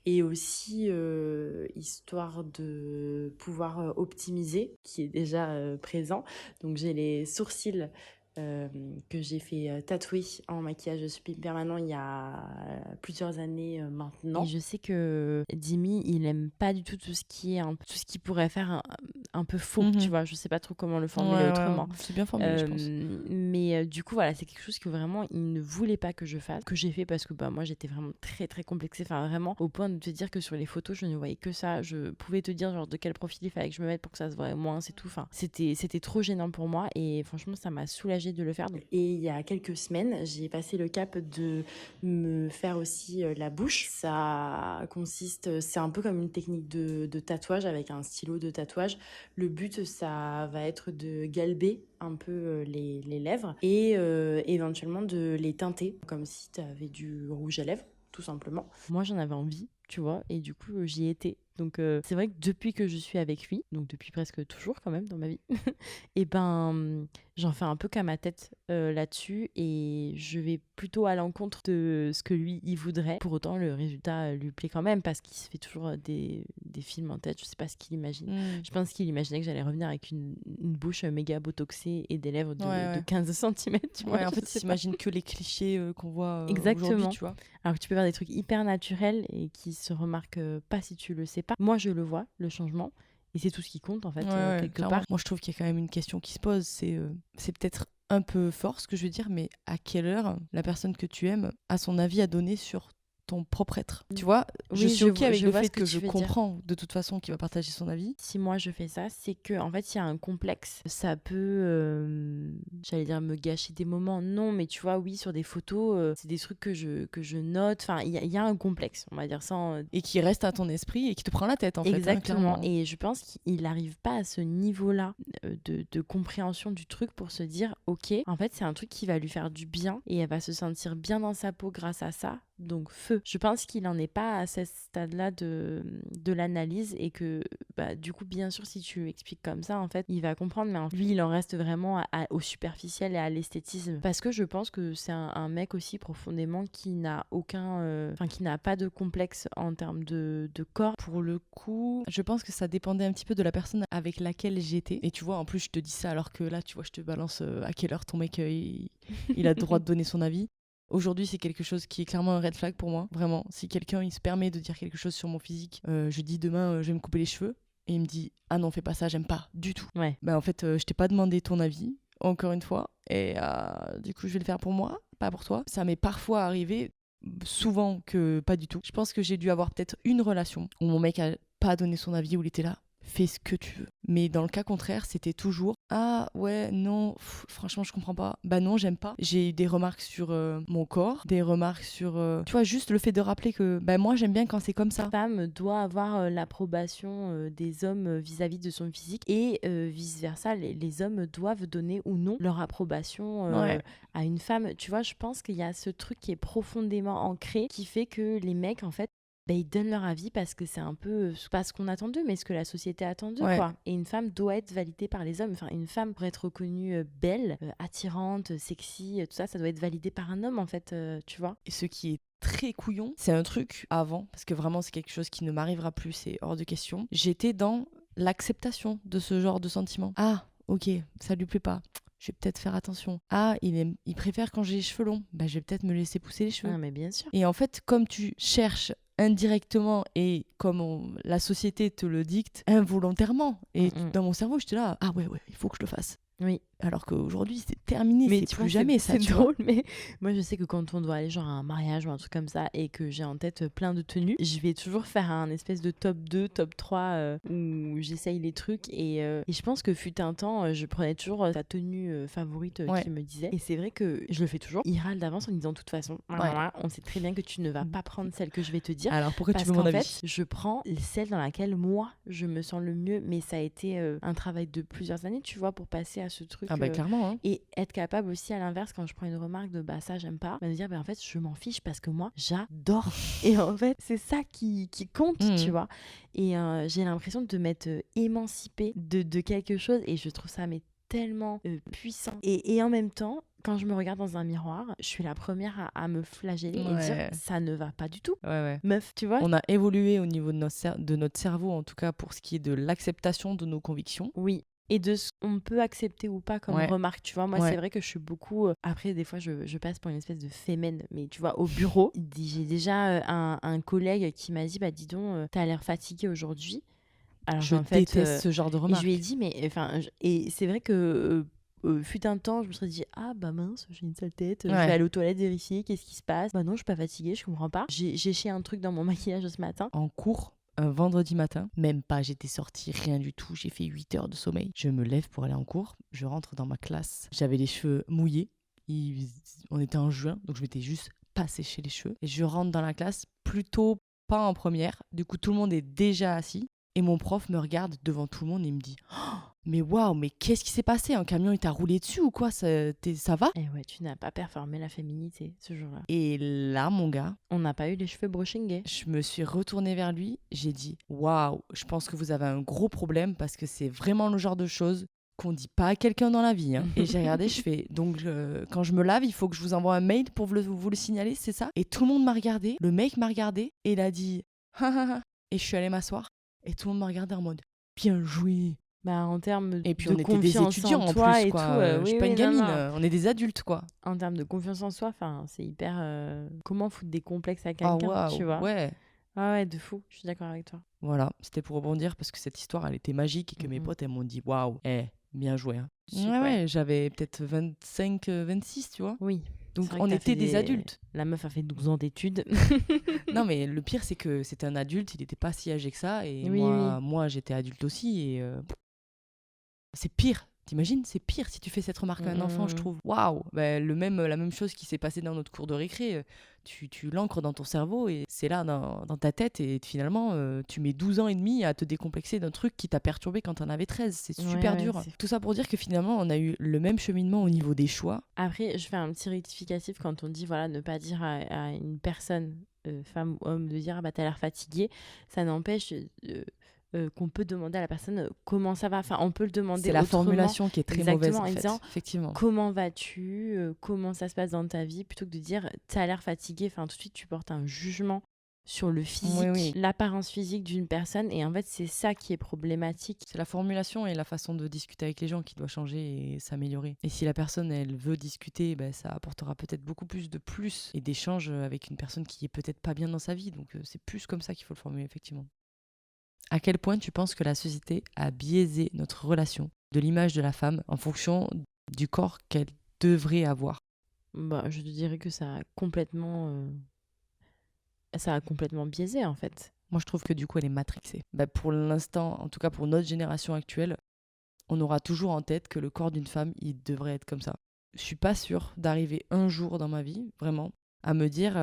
Et aussi, histoire de pouvoir optimiser, qui est déjà présent. Donc j'ai les sourcils que j'ai fait tatouer en maquillage semi-permanent il y a plusieurs années maintenant. Et je sais que Dimi, il aime pas du tout tout ce qui pourrait faire un peu faux, tu vois. Je sais pas trop comment le formuler autrement. C'est bien formulé, je pense. Mais du coup, voilà, c'est quelque chose que vraiment, il ne voulait pas que je fasse, que j'ai fait parce que moi, j'étais vraiment très, très complexée. Enfin, vraiment, au point de te dire que sur les photos, je ne voyais que ça. Je pouvais te dire genre de quel profil il fallait que je me mette pour que ça se voie moins, c'est tout. Enfin, c'était trop gênant pour moi et franchement, ça m'a soulagée de le faire. Et il y a quelques semaines, j'ai passé le cap de me faire aussi la bouche. Ça consiste, c'est un peu comme une technique de tatouage avec un stylo de tatouage. Le but, ça va être de galber un peu les lèvres et éventuellement de les teinter comme si tu avais du rouge à lèvres, tout simplement. Moi, j'en avais envie, tu vois, et du coup, j'y étais. Donc, c'est vrai que depuis que je suis avec lui, donc depuis presque toujours quand même dans ma vie, et ben, j'en fais un peu qu'à ma tête là-dessus et je vais plutôt à l'encontre de ce que lui, il voudrait. Pour autant, le résultat lui plaît quand même parce qu'il se fait toujours des films en tête. Je sais pas ce qu'il imagine. Je pense qu'il imaginait que j'allais revenir avec une bouche méga botoxée et des lèvres de 15 cm. Tu vois, en fait, il s'imagine que les clichés qu'on voit exactement aujourd'hui, tu vois. Alors que tu peux faire des trucs hyper naturels et qui se remarquent pas si tu le sais pas. Moi, je le vois, le changement. Et c'est tout ce qui compte, en fait, quelque clairement. part. Moi, je trouve qu'il y a quand même une question qui se pose. C'est peut-être un peu fort, ce que je veux dire, mais à quelle heure la personne que tu aimes a son avis à donner sur ton propre être. Tu vois, je suis OK avec le fait que je comprends de toute façon qu'il va partager son avis. Si moi je fais ça, c'est que en fait il y a un complexe. Ça peut, j'allais dire me gâcher des moments. Non, mais tu vois, oui, sur des photos, c'est des trucs que je note. Enfin, il y a un complexe, on va dire ça. Et qui reste à ton esprit et qui te prend la tête en fait. Exactement. Et je pense qu'il n'arrive pas à ce niveau-là de compréhension du truc pour se dire, ok, en fait c'est un truc qui va lui faire du bien et elle va se sentir bien dans sa peau grâce à ça. Donc feu. Je pense qu'il n'en est pas à ce stade-là de l'analyse et que du coup bien sûr si tu expliques comme ça en fait il va comprendre, mais lui il en reste vraiment au superficiel et à l'esthétisme parce que je pense que c'est un mec aussi profondément qui n'a qui n'a pas de complexe en termes de corps. Pour le coup, je pense que ça dépendait un petit peu de la personne avec laquelle j'étais, et tu vois en plus je te dis ça alors que là tu vois je te balance à quelle heure ton mec il a le droit de donner son avis. Aujourd'hui, c'est quelque chose qui est clairement un red flag pour moi. Vraiment, si quelqu'un il se permet de dire quelque chose sur mon physique, je dis demain je vais me couper les cheveux, et il me dit ah non fais pas ça, j'aime pas du tout. Ouais. En fait, je t'ai pas demandé ton avis, encore une fois, et du coup je vais le faire pour moi, pas pour toi. Ça m'est parfois arrivé, souvent que pas du tout. Je pense que j'ai dû avoir peut-être une relation où mon mec a pas donné son avis, où il était là. Fais ce que tu veux. Mais dans le cas contraire, c'était toujours ah ouais, non, franchement, je comprends pas. Bah non, j'aime pas. J'ai eu des remarques sur mon corps, des remarques sur. Tu vois, juste le fait de rappeler que moi, j'aime bien quand c'est comme ça. La femme doit avoir l'approbation des hommes vis-à-vis de son physique et vice-versa. Les hommes doivent donner ou non leur approbation à une femme. Tu vois, je pense qu'il y a ce truc qui est profondément ancré qui fait que les mecs, en fait, ils donnent leur avis parce que c'est un peu pas ce qu'on attend d'eux, mais ce que la société attend d'eux, quoi. Et une femme doit être validée par les hommes. Enfin, une femme pour être reconnue belle, attirante, sexy, tout ça, ça doit être validé par un homme, en fait, tu vois. Et ce qui est très couillon, c'est un truc avant, parce que vraiment c'est quelque chose qui ne m'arrivera plus, c'est hors de question. J'étais dans l'acceptation de ce genre de sentiment. Ah, ok, ça lui plaît pas. Je vais peut-être faire attention. Ah, il préfère quand j'ai les cheveux longs. Je vais peut-être me laisser pousser les cheveux. Ah, mais bien sûr. Et en fait, comme tu cherches indirectement et comme la société te le dicte involontairement, et dans mon cerveau, j'étais là, ah ouais, il faut que je le fasse. Oui. Alors qu'aujourd'hui, c'est terminé, mais c'est plus jamais ça. C'est drôle, mais moi je sais que quand on doit aller genre à un mariage ou un truc comme ça et que j'ai en tête plein de tenues, je vais toujours faire un espèce de top 2, top 3 où j'essaye les trucs et je pense que fut un temps, je prenais toujours ta tenue favorite qui me disait. Et c'est vrai que je le fais toujours. Il râle d'avance en disant de toute façon, on sait très bien que tu ne vas pas prendre celle que je vais te dire. Alors pourquoi tu veux mon avis ? Parce qu'en fait, je prends celle dans laquelle moi je me sens le mieux, mais ça a été un travail de plusieurs années, tu vois, pour passer à ce truc. Ah clairement, hein. Et être capable aussi à l'inverse, quand je prends une remarque de ça j'aime pas, de dire en fait je m'en fiche parce que moi j'adore. Et en fait c'est ça qui compte, tu vois. Et j'ai l'impression de m'être émancipée de quelque chose et je trouve ça tellement puissant. Et en même temps, quand je me regarde dans un miroir, je suis la première à me flageller et dire ça ne va pas du tout. Meuf, tu vois. On a évolué au niveau de notre cerveau, en tout cas pour ce qui est de l'acceptation de nos convictions. Oui. Et de ce qu'on peut accepter ou pas comme remarque, tu vois. Moi, c'est vrai que je suis beaucoup... Après, des fois, je passe pour une espèce de fémène. Mais tu vois, au bureau, j'ai déjà un collègue qui m'a dit, dis donc, t'as l'air fatiguée aujourd'hui. Alors Je qu'en fait, déteste ce genre de et je remarques. lui ai dit, mais enfin, et c'est vrai que fut un temps, je me serais dit, ah bah mince, j'ai une sale tête, je vais Ouais. aller aux toilettes vérifier, qu'est-ce qui se passe. Bah non, je suis pas fatiguée, je comprends pas. J'ai chié un truc dans mon maquillage ce matin. En cours, un vendredi matin, même pas, j'étais sortie, rien du tout, j'ai fait 8 heures de sommeil. Je me lève pour aller en cours, je rentre dans ma classe, j'avais les cheveux mouillés, on était en juin, donc je m'étais juste pas séché les cheveux. Et je rentre dans la classe, plutôt pas en première, du coup tout le monde est déjà assis, et mon prof me regarde devant tout le monde et me dit oh, mais waouh, mais qu'est-ce qui s'est passé? Un camion il t'a roulé dessus ou quoi? Ça va? Et ouais, tu n'as pas performé la féminité ce jour-là. Et là, mon gars, On n'a pas eu les cheveux brushingés. je me suis retournée vers lui, j'ai dit waouh, je pense que vous avez un gros problème parce que c'est vraiment le genre de choses qu'on dit pas à quelqu'un dans la vie. Hein. Et j'ai regardé, je fais donc quand je me lave, il faut que je vous envoie un mail pour vous le signaler, c'est ça? Et tout le monde m'a regardé, le mec m'a regardé et il a dit ha ha ha. Et je suis allée m'asseoir et tout le monde m'a regardé en mode bien joué. Bah, en termes Et puis de on était des confiance étudiants en en toi plus, et quoi. tout. Je suis Oui, pas oui, une non, gamine, non. on est des adultes, quoi. En termes de confiance en soi, c'est hyper. Comment foutre des complexes à Ah quelqu'un, waouh, tu vois? ouais. Ah ouais, de fou, je suis d'accord avec toi. Voilà, c'était pour rebondir parce que cette histoire, elle était magique et que mes Mhm. potes, elles m'ont dit waouh, bien joué. Hein. Super. Ouais, j'avais peut-être 25, 26, tu vois. Oui. Donc C'est vrai on que t'as était fait des adultes. La meuf a fait 12 ans d'études. Non, mais le pire, c'est que c'était un adulte, il n'était pas si âgé que ça. Et Oui, moi j'étais adulte aussi. Et c'est pire. T'imagines, c'est pire si tu fais cette remarque à un enfant, je trouve. Waouh, la même chose qui s'est passée dans notre cours de récré. Tu l'ancres dans ton cerveau et c'est là dans ta tête. Et finalement, tu mets 12 ans et demi à te décomplexer d'un truc qui t'a perturbé quand t'en avais 13. C'est super dur. c'est fou. Tout ça pour dire que finalement, on a eu le même cheminement au niveau des choix. Après, je fais un petit rectificatif quand on dit voilà, ne pas dire à une personne, femme ou homme, de dire ah bah t'as l'air fatigué. Ça n'empêche qu'on peut demander à la personne comment ça va. Enfin, on peut le demander C'est la autrement. formulation qui est très mauvaise Exactement, en en fait. disant, Effectivement. Comment vas-tu, comment ça se passe dans ta vie, plutôt que de dire t'as l'air fatigué. Enfin, tout de suite, tu portes un jugement sur le physique, Oui. l'apparence physique d'une personne. Et en fait, c'est ça qui est problématique. C'est la formulation et la façon de discuter avec les gens qui doit changer et s'améliorer. Et si la personne, elle veut discuter, ça apportera peut-être beaucoup plus et d'échanges avec une personne qui est peut-être pas bien dans sa vie. Donc c'est plus comme ça qu'il faut le formuler, effectivement. À quel point tu penses que la société a biaisé notre relation de l'image de la femme en fonction du corps qu'elle devrait avoir? Bah, je te dirais que ça a complètement biaisé, en fait. Moi, je trouve que du coup, elle est matrixée. Pour l'instant, en tout cas pour notre génération actuelle, on aura toujours en tête que le corps d'une femme, il devrait être comme ça. Je suis pas sûre d'arriver un jour dans ma vie, vraiment, à me dire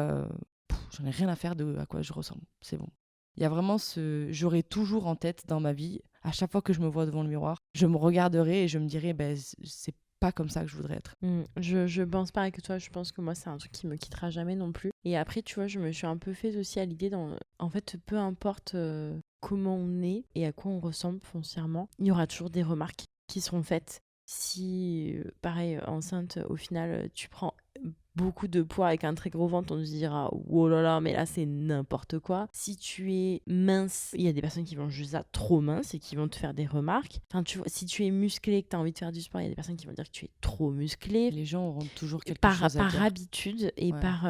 j'en ai rien à faire de à quoi je ressemble. C'est bon. Il y a vraiment j'aurai toujours en tête dans ma vie, à chaque fois que je me vois devant le miroir, je me regarderai et je me dirai c'est pas comme ça que je voudrais être. Je pense pareil que toi, je pense que moi c'est un truc qui me quittera jamais non plus. Et après, tu vois, je me suis un peu fait aussi à l'idée en fait, peu importe comment on est et à quoi on ressemble foncièrement, il y aura toujours des remarques qui seront faites. Si, pareil, enceinte, au final, tu prends beaucoup de poids avec un très gros ventre, on se dira oh là là, mais là c'est n'importe quoi. Si tu es mince, il y a des personnes qui vont juste ça trop mince et qui vont te faire des remarques. Enfin, tu vois, si tu es musclé, que tu as envie de faire du sport, il y a des personnes qui vont dire que tu es trop musclé. Les gens auront toujours quelque chose à dire. Par habitude et Ouais. par...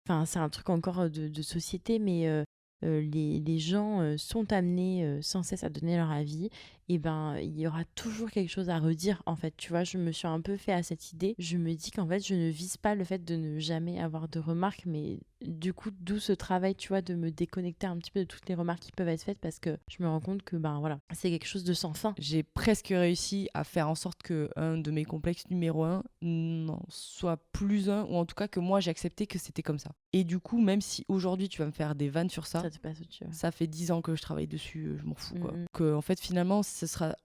Enfin, c'est un truc encore de société, mais les gens sont amenés sans cesse à donner leur avis. Et il y aura toujours quelque chose à redire, en fait. Tu vois, je me suis un peu fait à cette idée. Je me dis qu'en fait, je ne vise pas le fait de ne jamais avoir de remarques, mais du coup, d'où ce travail, tu vois, de me déconnecter un petit peu de toutes les remarques qui peuvent être faites, parce que je me rends compte que, voilà, c'est quelque chose de sans fin. J'ai presque réussi à faire en sorte que un de mes complexes numéro 1 n'en soit plus un, ou en tout cas que moi, j'ai accepté que c'était comme ça. Et du coup, même si aujourd'hui, tu vas me faire des vannes sur ça, Ça te passe au-dessus. Ouais. ça fait 10 ans que je travaille dessus, je m'en fous, quoi. Mhm. Que, en fait, finalement, ce sera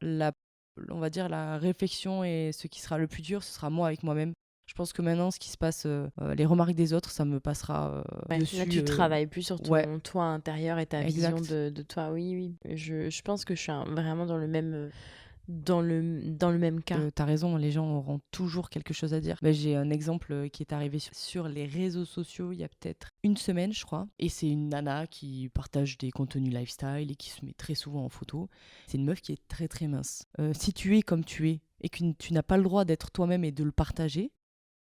on va dire la réflexion et ce qui sera le plus dur, ce sera moi avec moi-même. Je pense que maintenant, ce qui se passe, les remarques des autres, ça me passera dessus. Là, tu travailles plus sur ton toi intérieur et ta exact. vision de toi. Oui. Je pense que je suis vraiment dans le même... Dans le même cas. T'as raison, les gens auront toujours quelque chose à dire. J'ai un exemple qui est arrivé sur les réseaux sociaux il y a peut-être une semaine, je crois. Et c'est une nana qui partage des contenus lifestyle et qui se met très souvent en photo. C'est une meuf qui est très très mince. Si tu es comme tu es et que tu n'as pas le droit d'être toi-même et de le partager,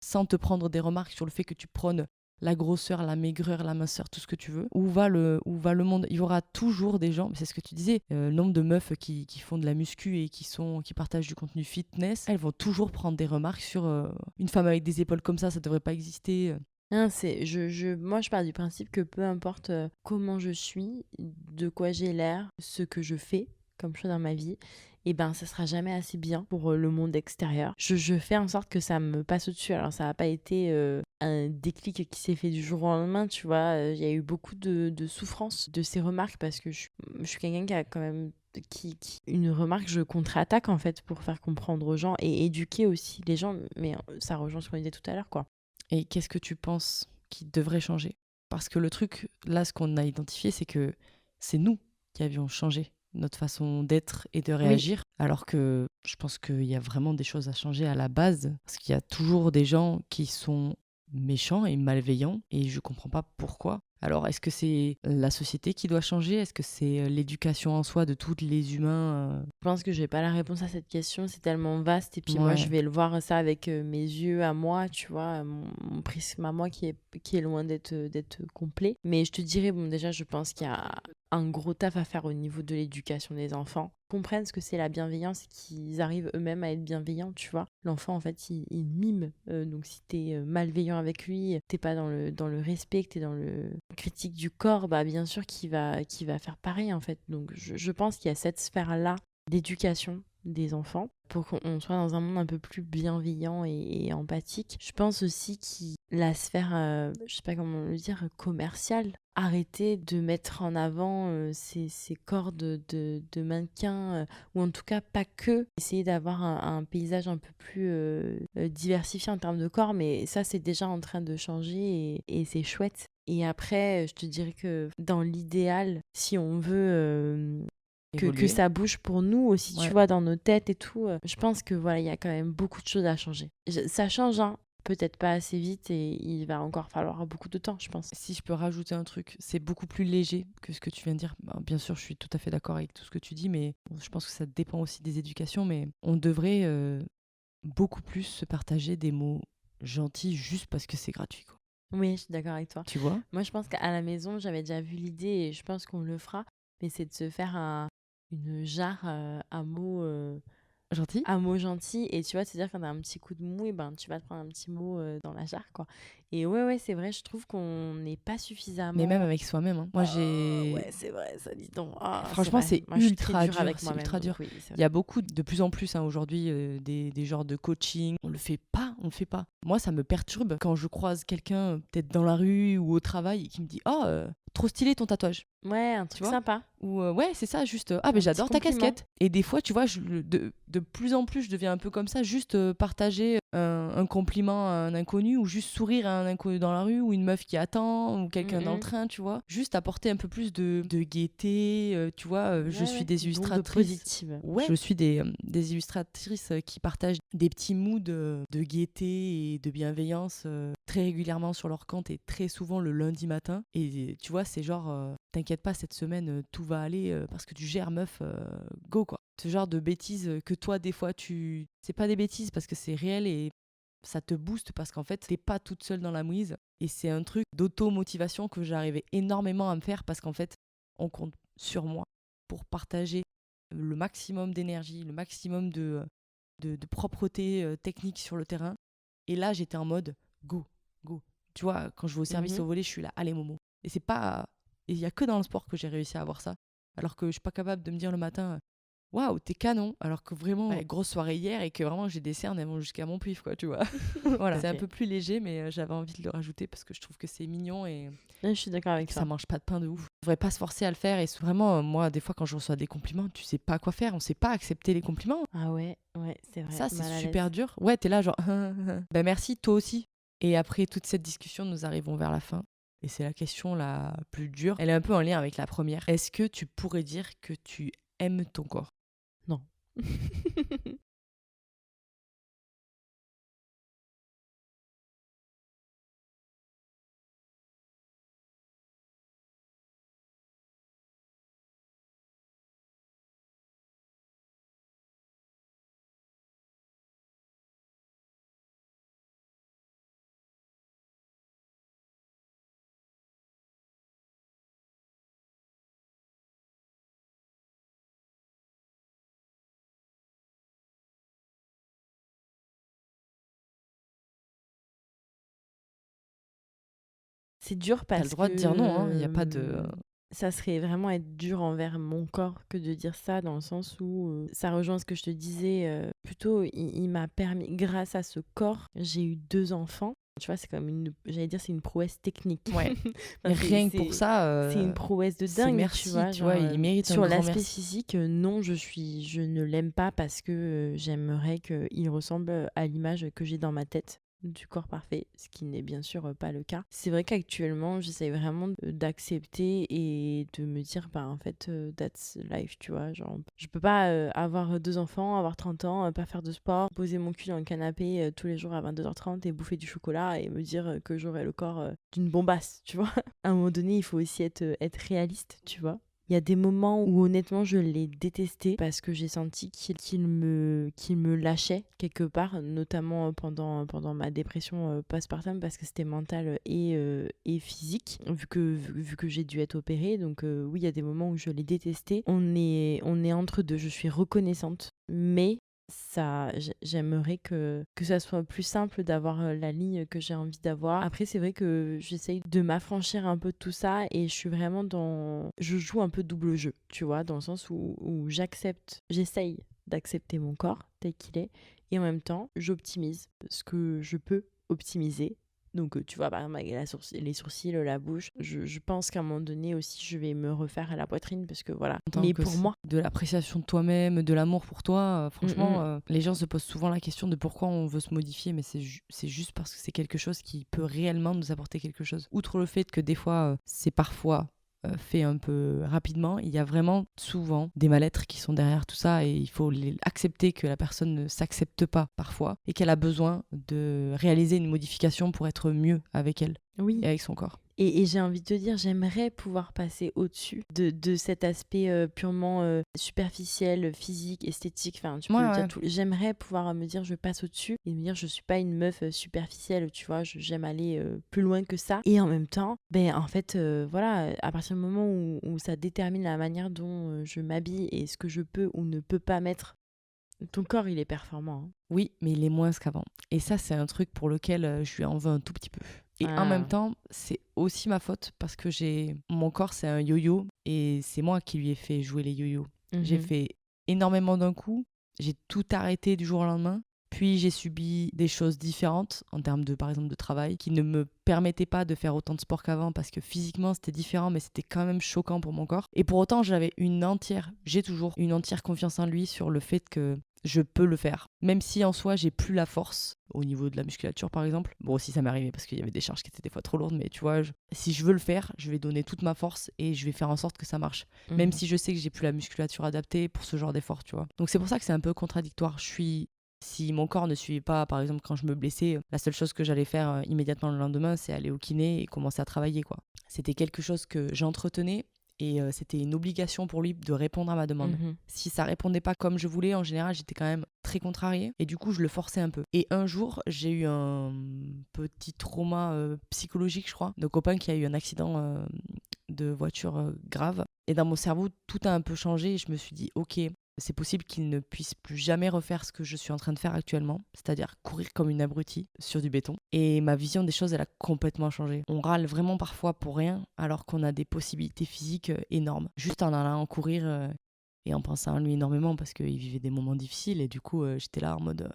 sans te prendre des remarques sur le fait que tu prônes la grosseur, la maigreur, la minceur, tout ce que tu veux. Où va le monde? Il y aura toujours des gens, c'est ce que tu disais, le nombre de meufs qui font de la muscu et qui partagent du contenu fitness, elles vont toujours prendre des remarques sur une femme avec des épaules comme ça devrait pas exister. Non, moi, je pars du principe que peu importe comment je suis, de quoi j'ai l'air, ce que je fais comme chose dans ma vie, et ben ça sera jamais assez bien pour le monde extérieur. Je fais en sorte que ça me passe au-dessus. Alors ça n'a pas été un déclic qui s'est fait du jour au lendemain, tu vois. Il y a eu beaucoup de souffrance de ces remarques parce que je suis quelqu'un qui a quand même une remarque, je contre-attaque en fait pour faire comprendre aux gens et éduquer aussi les gens, mais ça rejoint ce qu'on disait tout à l'heure, quoi. Et qu'est-ce que tu penses qui devrait changer? Parce que le truc, là, ce qu'on a identifié, c'est que c'est nous qui avions changé notre façon d'être et de réagir, alors que je pense qu'il y a vraiment des choses à changer à la base, parce qu'il y a toujours des gens qui sont méchants et malveillants, et je comprends pas pourquoi. Alors, est-ce que c'est la société qui doit changer? Est-ce que c'est l'éducation en soi de tous les humains? Je pense que j'ai pas la réponse à cette question, c'est tellement vaste. Et puis moi, je vais le voir ça avec mes yeux à moi, tu vois, mon prisme à moi qui est loin d'être complet. Mais je te dirais, bon, déjà, je pense qu'il y a un gros taf à faire au niveau de l'éducation des enfants. Comprennent ce que c'est la bienveillance et qu'ils arrivent eux-mêmes à être bienveillants, tu vois. L'enfant, en fait, il mime. Donc, si t'es malveillant avec lui, t'es pas dans le respect, que t'es dans le critique du corps, bah bien sûr qu'il va faire pareil, en fait. Donc, je pense qu'il y a cette sphère-là d'éducation des enfants pour qu'on soit dans un monde un peu plus bienveillant et empathique. Je pense aussi que la sphère, je sais pas comment le dire, commerciale, arrêter de mettre en avant ces corps de mannequins, ou en tout cas pas que, essayer d'avoir un paysage un peu plus diversifié en termes de corps, mais ça c'est déjà en train de changer et c'est chouette. Et après, je te dirais que dans l'idéal, si on veut que ça bouge pour nous aussi, tu vois, dans nos têtes et tout. Je pense que voilà, il y a quand même beaucoup de choses à changer. Ça change, hein. Peut-être pas assez vite et il va encore falloir beaucoup de temps, je pense. Si je peux rajouter un truc, c'est beaucoup plus léger que ce que tu viens de dire. Bien sûr, je suis tout à fait d'accord avec tout ce que tu dis, mais je pense que ça dépend aussi des éducations. Mais on devrait beaucoup plus se partager des mots gentils juste parce que c'est gratuit, quoi. Oui, je suis d'accord avec toi. Tu vois? Moi, je pense qu'à la maison, j'avais déjà vu l'idée et je pense qu'on le fera, mais c'est de se faire une jarre à mots Gentil? un mot gentil. Et tu vois, c'est-à-dire quand t'as un petit coup de mou, et ben, tu vas te prendre un petit mot dans la jarre, quoi. Et ouais, c'est vrai, je trouve qu'on n'est pas suffisamment... Mais même avec soi-même. Hein. Moi, j'ai... Ouais, c'est vrai, ça dit donc. Franchement, c'est ultra dur. C'est ultra dur. Oui, il y a beaucoup, de plus en plus, hein, aujourd'hui, des genres de coaching. On le fait pas. Moi, ça me perturbe quand je croise quelqu'un, peut-être dans la rue ou au travail, et qui me dit « Oh, trop stylé ton tatouage ». Ouais, un truc sympa. Ou ouais, c'est ça, juste ah mais j'adore ta casquette. Et des fois, tu vois, de plus en plus, je deviens un peu comme ça, juste partager un compliment à un inconnu ou juste sourire à un inconnu dans la rue ou une meuf qui attend ou quelqu'un dans le train, tu vois. Juste apporter un peu plus de gaieté, tu vois. Je suis des illustratrices. Je suis des illustratrices qui partagent des petits moods de gaieté et de bienveillance très régulièrement sur leur compte et très souvent le lundi matin. Et tu vois, c'est genre t'inquiète pas, cette semaine tout va aller parce que tu gères, meuf, go, quoi. Ce genre de bêtises que toi des fois c'est pas des bêtises parce que c'est réel et ça te booste parce qu'en fait t'es pas toute seule dans la mouise. Et c'est un truc d'auto-motivation que j'arrivais énormément à me faire parce qu'en fait on compte sur moi pour partager le maximum d'énergie, le maximum de propreté technique sur le terrain. Et là j'étais en mode go. Tu vois, quand je vais au service au volet, je suis là, allez Momo. Et c'est pas... Et il y a que dans le sport que j'ai réussi à avoir ça. Alors que je suis pas capable de me dire le matin, waouh, t'es canon. Alors que vraiment, grosse soirée hier et que vraiment j'ai des cernes, elles vont jusqu'à mon pif, quoi, tu vois. Voilà, c'est un peu plus léger, mais j'avais envie de le rajouter parce que je trouve que c'est mignon et je suis d'accord avec ça mange pas de pain de ouf. On devrait pas se forcer à le faire. Et vraiment, moi, des fois, quand je reçois des compliments, tu sais pas quoi faire. On sait pas accepter les compliments. Ah ouais, c'est vrai. Ça, c'est super dur. Ouais, t'es là, genre, ben merci, toi aussi. Et après toute cette discussion, nous arrivons vers la fin. Et c'est la question la plus dure. Elle est un peu en lien avec la première. Est-ce que tu pourrais dire que tu aimes ton corps ? Non. C'est dur parce T'as le droit que de dire non, hein. Il n'y a pas de... ça serait vraiment être dur envers mon corps que de dire ça, dans le sens où ça rejoint ce que je te disais. Plutôt, il m'a permis, grâce à ce corps, j'ai eu 2 enfants. Tu vois, c'est comme j'allais dire, c'est une prouesse technique. Ouais. Enfin, Rien que pour ça, c'est une prouesse de c'est dingue, merci, tu vois. il mérite un sur grand l'aspect merci. physique, non, je ne l'aime pas parce que j'aimerais qu'il ressemble à l'image que j'ai dans ma tête du corps parfait, ce qui n'est bien sûr pas le cas. C'est vrai qu'actuellement, j'essaie vraiment d'accepter et de me dire, bah en fait, that's life, tu vois. Genre, je peux pas avoir 2 enfants, avoir 30 ans, pas faire de sport, poser mon cul dans le canapé tous les jours à 22h30 et bouffer du chocolat et me dire que j'aurai le corps d'une bombasse, tu vois. À un moment donné, il faut aussi être réaliste, tu vois. Il y a des moments où honnêtement je l'ai détesté parce que j'ai senti qu'il me lâchait quelque part, notamment pendant ma dépression postpartum, parce que c'était mental et physique, vu que j'ai dû être opérée. Donc oui, il y a des moments où je l'ai détesté. On est entre deux, je suis reconnaissante, mais ça, j'aimerais que ça soit plus simple d'avoir la ligne que j'ai envie d'avoir. Après, c'est vrai que j'essaye de m'affranchir un peu de tout ça et je suis vraiment je joue un peu double jeu, tu vois, dans le sens où j'essaye d'accepter mon corps tel qu'il est et en même temps, j'optimise ce que je peux optimiser. Donc, tu vois, par exemple, avec les sourcils, la bouche, je pense qu'à un moment donné aussi, je vais me refaire à la poitrine parce que voilà. Mais pour moi. De l'appréciation de toi-même, de l'amour pour toi, franchement, les gens se posent souvent la question de pourquoi on veut se modifier, mais c'est juste parce que c'est quelque chose qui peut réellement nous apporter quelque chose. Outre le fait que des fois, c'est parfois fait un peu rapidement, il y a vraiment souvent des mal-être qui sont derrière tout ça et il faut accepter que la personne ne s'accepte pas parfois et qu'elle a besoin de réaliser une modification pour être mieux avec elle et avec son corps. Et j'ai envie de te dire, j'aimerais pouvoir passer au-dessus de cet aspect purement superficiel, physique, esthétique. Enfin, tu peux dire tout. J'aimerais pouvoir me dire, je passe au-dessus et me dire, je suis pas une meuf superficielle, tu vois. J'aime aller plus loin que ça. Et en même temps, ben en fait, voilà, à partir du moment où ça détermine la manière dont je m'habille et ce que je peux ou ne peux pas mettre, ton corps, il est performant. Hein. Oui, mais il est moins qu'avant. Et ça, c'est un truc pour lequel je lui en veux un tout petit peu. Et en même temps, c'est aussi ma faute parce que mon corps, c'est un yo-yo et c'est moi qui lui ai fait jouer les yo-yo. J'ai fait énormément d'un coup, j'ai tout arrêté du jour au lendemain. Puis j'ai subi des choses différentes en termes par exemple, de travail qui ne me permettaient pas de faire autant de sport qu'avant parce que physiquement c'était différent, mais c'était quand même choquant pour mon corps. Et pour autant, j'ai toujours une entière confiance en lui sur le fait que je peux le faire. Même si en soi, j'ai plus la force au niveau de la musculature par exemple. Bon, aussi ça m'est arrivé parce qu'il y avait des charges qui étaient des fois trop lourdes, mais tu vois, si je veux le faire, je vais donner toute ma force et je vais faire en sorte que ça marche. Même si je sais que j'ai plus la musculature adaptée pour ce genre d'effort, tu vois. Donc c'est pour ça que c'est un peu contradictoire. Si mon corps ne suivait pas, par exemple, quand je me blessais, la seule chose que j'allais faire immédiatement le lendemain, c'est aller au kiné et commencer à travailler, quoi. C'était quelque chose que j'entretenais et c'était une obligation pour lui de répondre à ma demande. Si ça répondait pas comme je voulais, en général, j'étais quand même très contrariée et du coup, je le forçais un peu. Et un jour, j'ai eu un petit trauma psychologique, je crois, de copain qui a eu un accident de voiture grave. Et dans mon cerveau, tout a un peu changé et je me suis dit, ok, c'est possible qu'il ne puisse plus jamais refaire ce que je suis en train de faire actuellement, c'est-à-dire courir comme une abrutie sur du béton. Et ma vision des choses, elle a complètement changé. On râle vraiment parfois pour rien, alors qu'on a des possibilités physiques énormes. Juste en allant courir et en pensant à lui énormément, parce qu'il vivait des moments difficiles, et du coup, j'étais là en mode...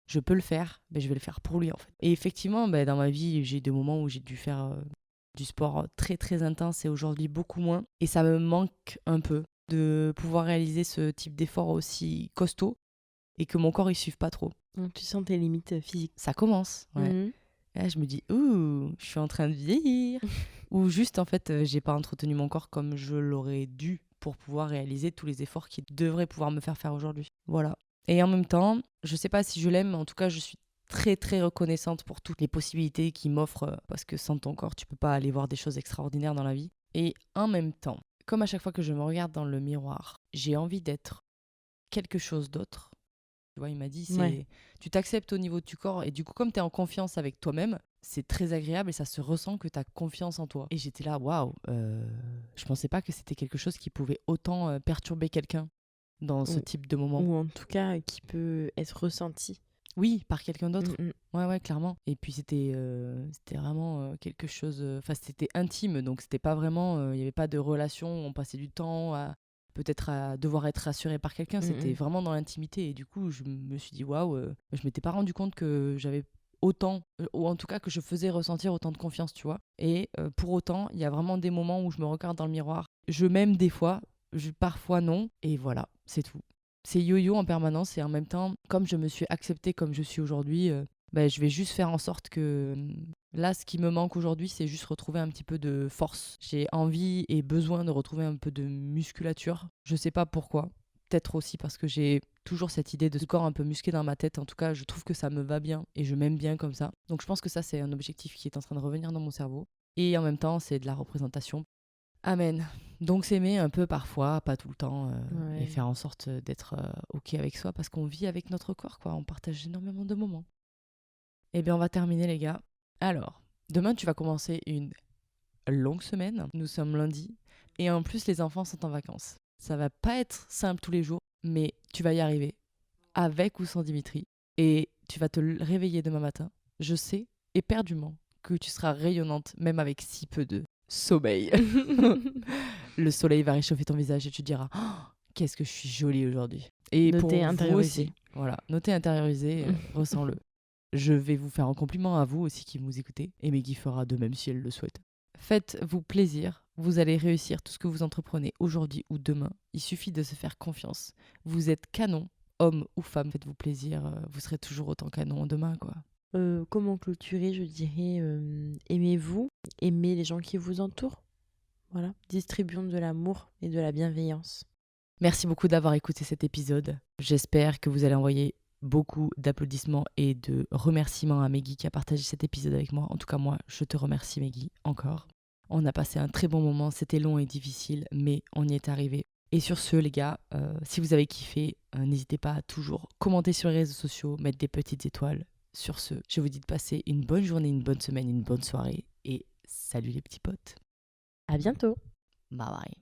je peux le faire, mais je vais le faire pour lui, en fait. Et effectivement, dans ma vie, j'ai eu des moments où j'ai dû faire du sport très, très intense, et aujourd'hui, beaucoup moins. Et ça me manque un peu de pouvoir réaliser ce type d'effort aussi costaud et que mon corps il suive pas trop. Donc, tu sens tes limites physiques. Ça commence, ouais. Et là, je me dis, ouh, je suis en train de vieillir. Ou juste, en fait, j'ai pas entretenu mon corps comme je l'aurais dû pour pouvoir réaliser tous les efforts qu'il devrait pouvoir me faire aujourd'hui. Voilà. Et en même temps, je sais pas si je l'aime, mais en tout cas, je suis très très reconnaissante pour toutes les possibilités qu'il m'offre parce que sans ton corps, tu peux pas aller voir des choses extraordinaires dans la vie. Et en même temps, comme à chaque fois que je me regarde dans le miroir, j'ai envie d'être quelque chose d'autre. Tu vois, il m'a dit, tu t'acceptes au niveau de ton corps et du coup, comme tu es en confiance avec toi-même, c'est très agréable et ça se ressent que tu as confiance en toi. Et j'étais là, waouh, je pensais pas que c'était quelque chose qui pouvait autant perturber quelqu'un dans ce type de moment. Ou en tout cas, qui peut être ressenti. Oui, par quelqu'un d'autre. Mm, mm. Ouais, clairement. Et puis c'était vraiment quelque chose. Enfin, c'était intime, donc c'était pas vraiment. Il n'y avait pas de relation. On passait du temps peut-être à devoir être rassuré par quelqu'un. C'était vraiment dans l'intimité. Et du coup, je me suis dit waouh. Je m'étais pas rendu compte que j'avais autant, ou en tout cas que je faisais ressentir autant de confiance, tu vois. Et pour autant, il y a vraiment des moments où je me regarde dans le miroir. Je m'aime des fois, parfois non. Et voilà, c'est tout. C'est yo-yo en permanence et en même temps, comme je me suis acceptée comme je suis aujourd'hui, je vais juste faire en sorte que là, ce qui me manque aujourd'hui, c'est juste retrouver un petit peu de force. J'ai envie et besoin de retrouver un peu de musculature. Je sais pas pourquoi. Peut-être aussi parce que j'ai toujours cette idée de ce corps un peu musclé dans ma tête. En tout cas, je trouve que ça me va bien et je m'aime bien comme ça. Donc je pense que ça, c'est un objectif qui est en train de revenir dans mon cerveau. Et en même temps, c'est de la représentation. Amen. Donc s'aimer un peu parfois, pas tout le temps, et faire en sorte d'être OK avec soi parce qu'on vit avec notre corps, quoi. On partage énormément de moments. Eh bien, on va terminer, les gars. Alors, demain, tu vas commencer une longue semaine. Nous sommes lundi. Et en plus, les enfants sont en vacances. Ça va pas être simple tous les jours, mais tu vas y arriver, avec ou sans Dimitri. Et tu vas te réveiller demain matin. Je sais, éperdument, que tu seras rayonnante, même avec si peu de sommeil. Le soleil va réchauffer ton visage et tu te diras oh, qu'est-ce que je suis jolie aujourd'hui. Et Notez, pour vous intériorisez. aussi, voilà, notez, intériorisez, ressens-le. Je vais vous faire un compliment à vous aussi qui vous écoutez, et Meggy fera de même si elle le souhaite. Faites-vous plaisir, vous allez réussir tout ce que vous entreprenez aujourd'hui ou demain. Il suffit de se faire confiance. Vous êtes canon, homme ou femme, faites-vous plaisir, vous serez toujours autant canon demain, quoi. Comment clôturer, je dirais, aimez-vous, aimez les gens qui vous entourent. Voilà, distribuons de l'amour et de la bienveillance. Merci beaucoup d'avoir écouté cet épisode. J'espère que vous allez envoyer beaucoup d'applaudissements et de remerciements à Meggy qui a partagé cet épisode avec moi. En tout cas, moi, je te remercie, Meggy, encore. On a passé un très bon moment, c'était long et difficile, mais on y est arrivé. Et sur ce, les gars, si vous avez kiffé, n'hésitez pas à toujours commenter sur les réseaux sociaux, mettre des petites étoiles. Sur ce, je vous dis de passer une bonne journée, une bonne semaine, une bonne soirée et salut les petits potes. À bientôt. Bye bye.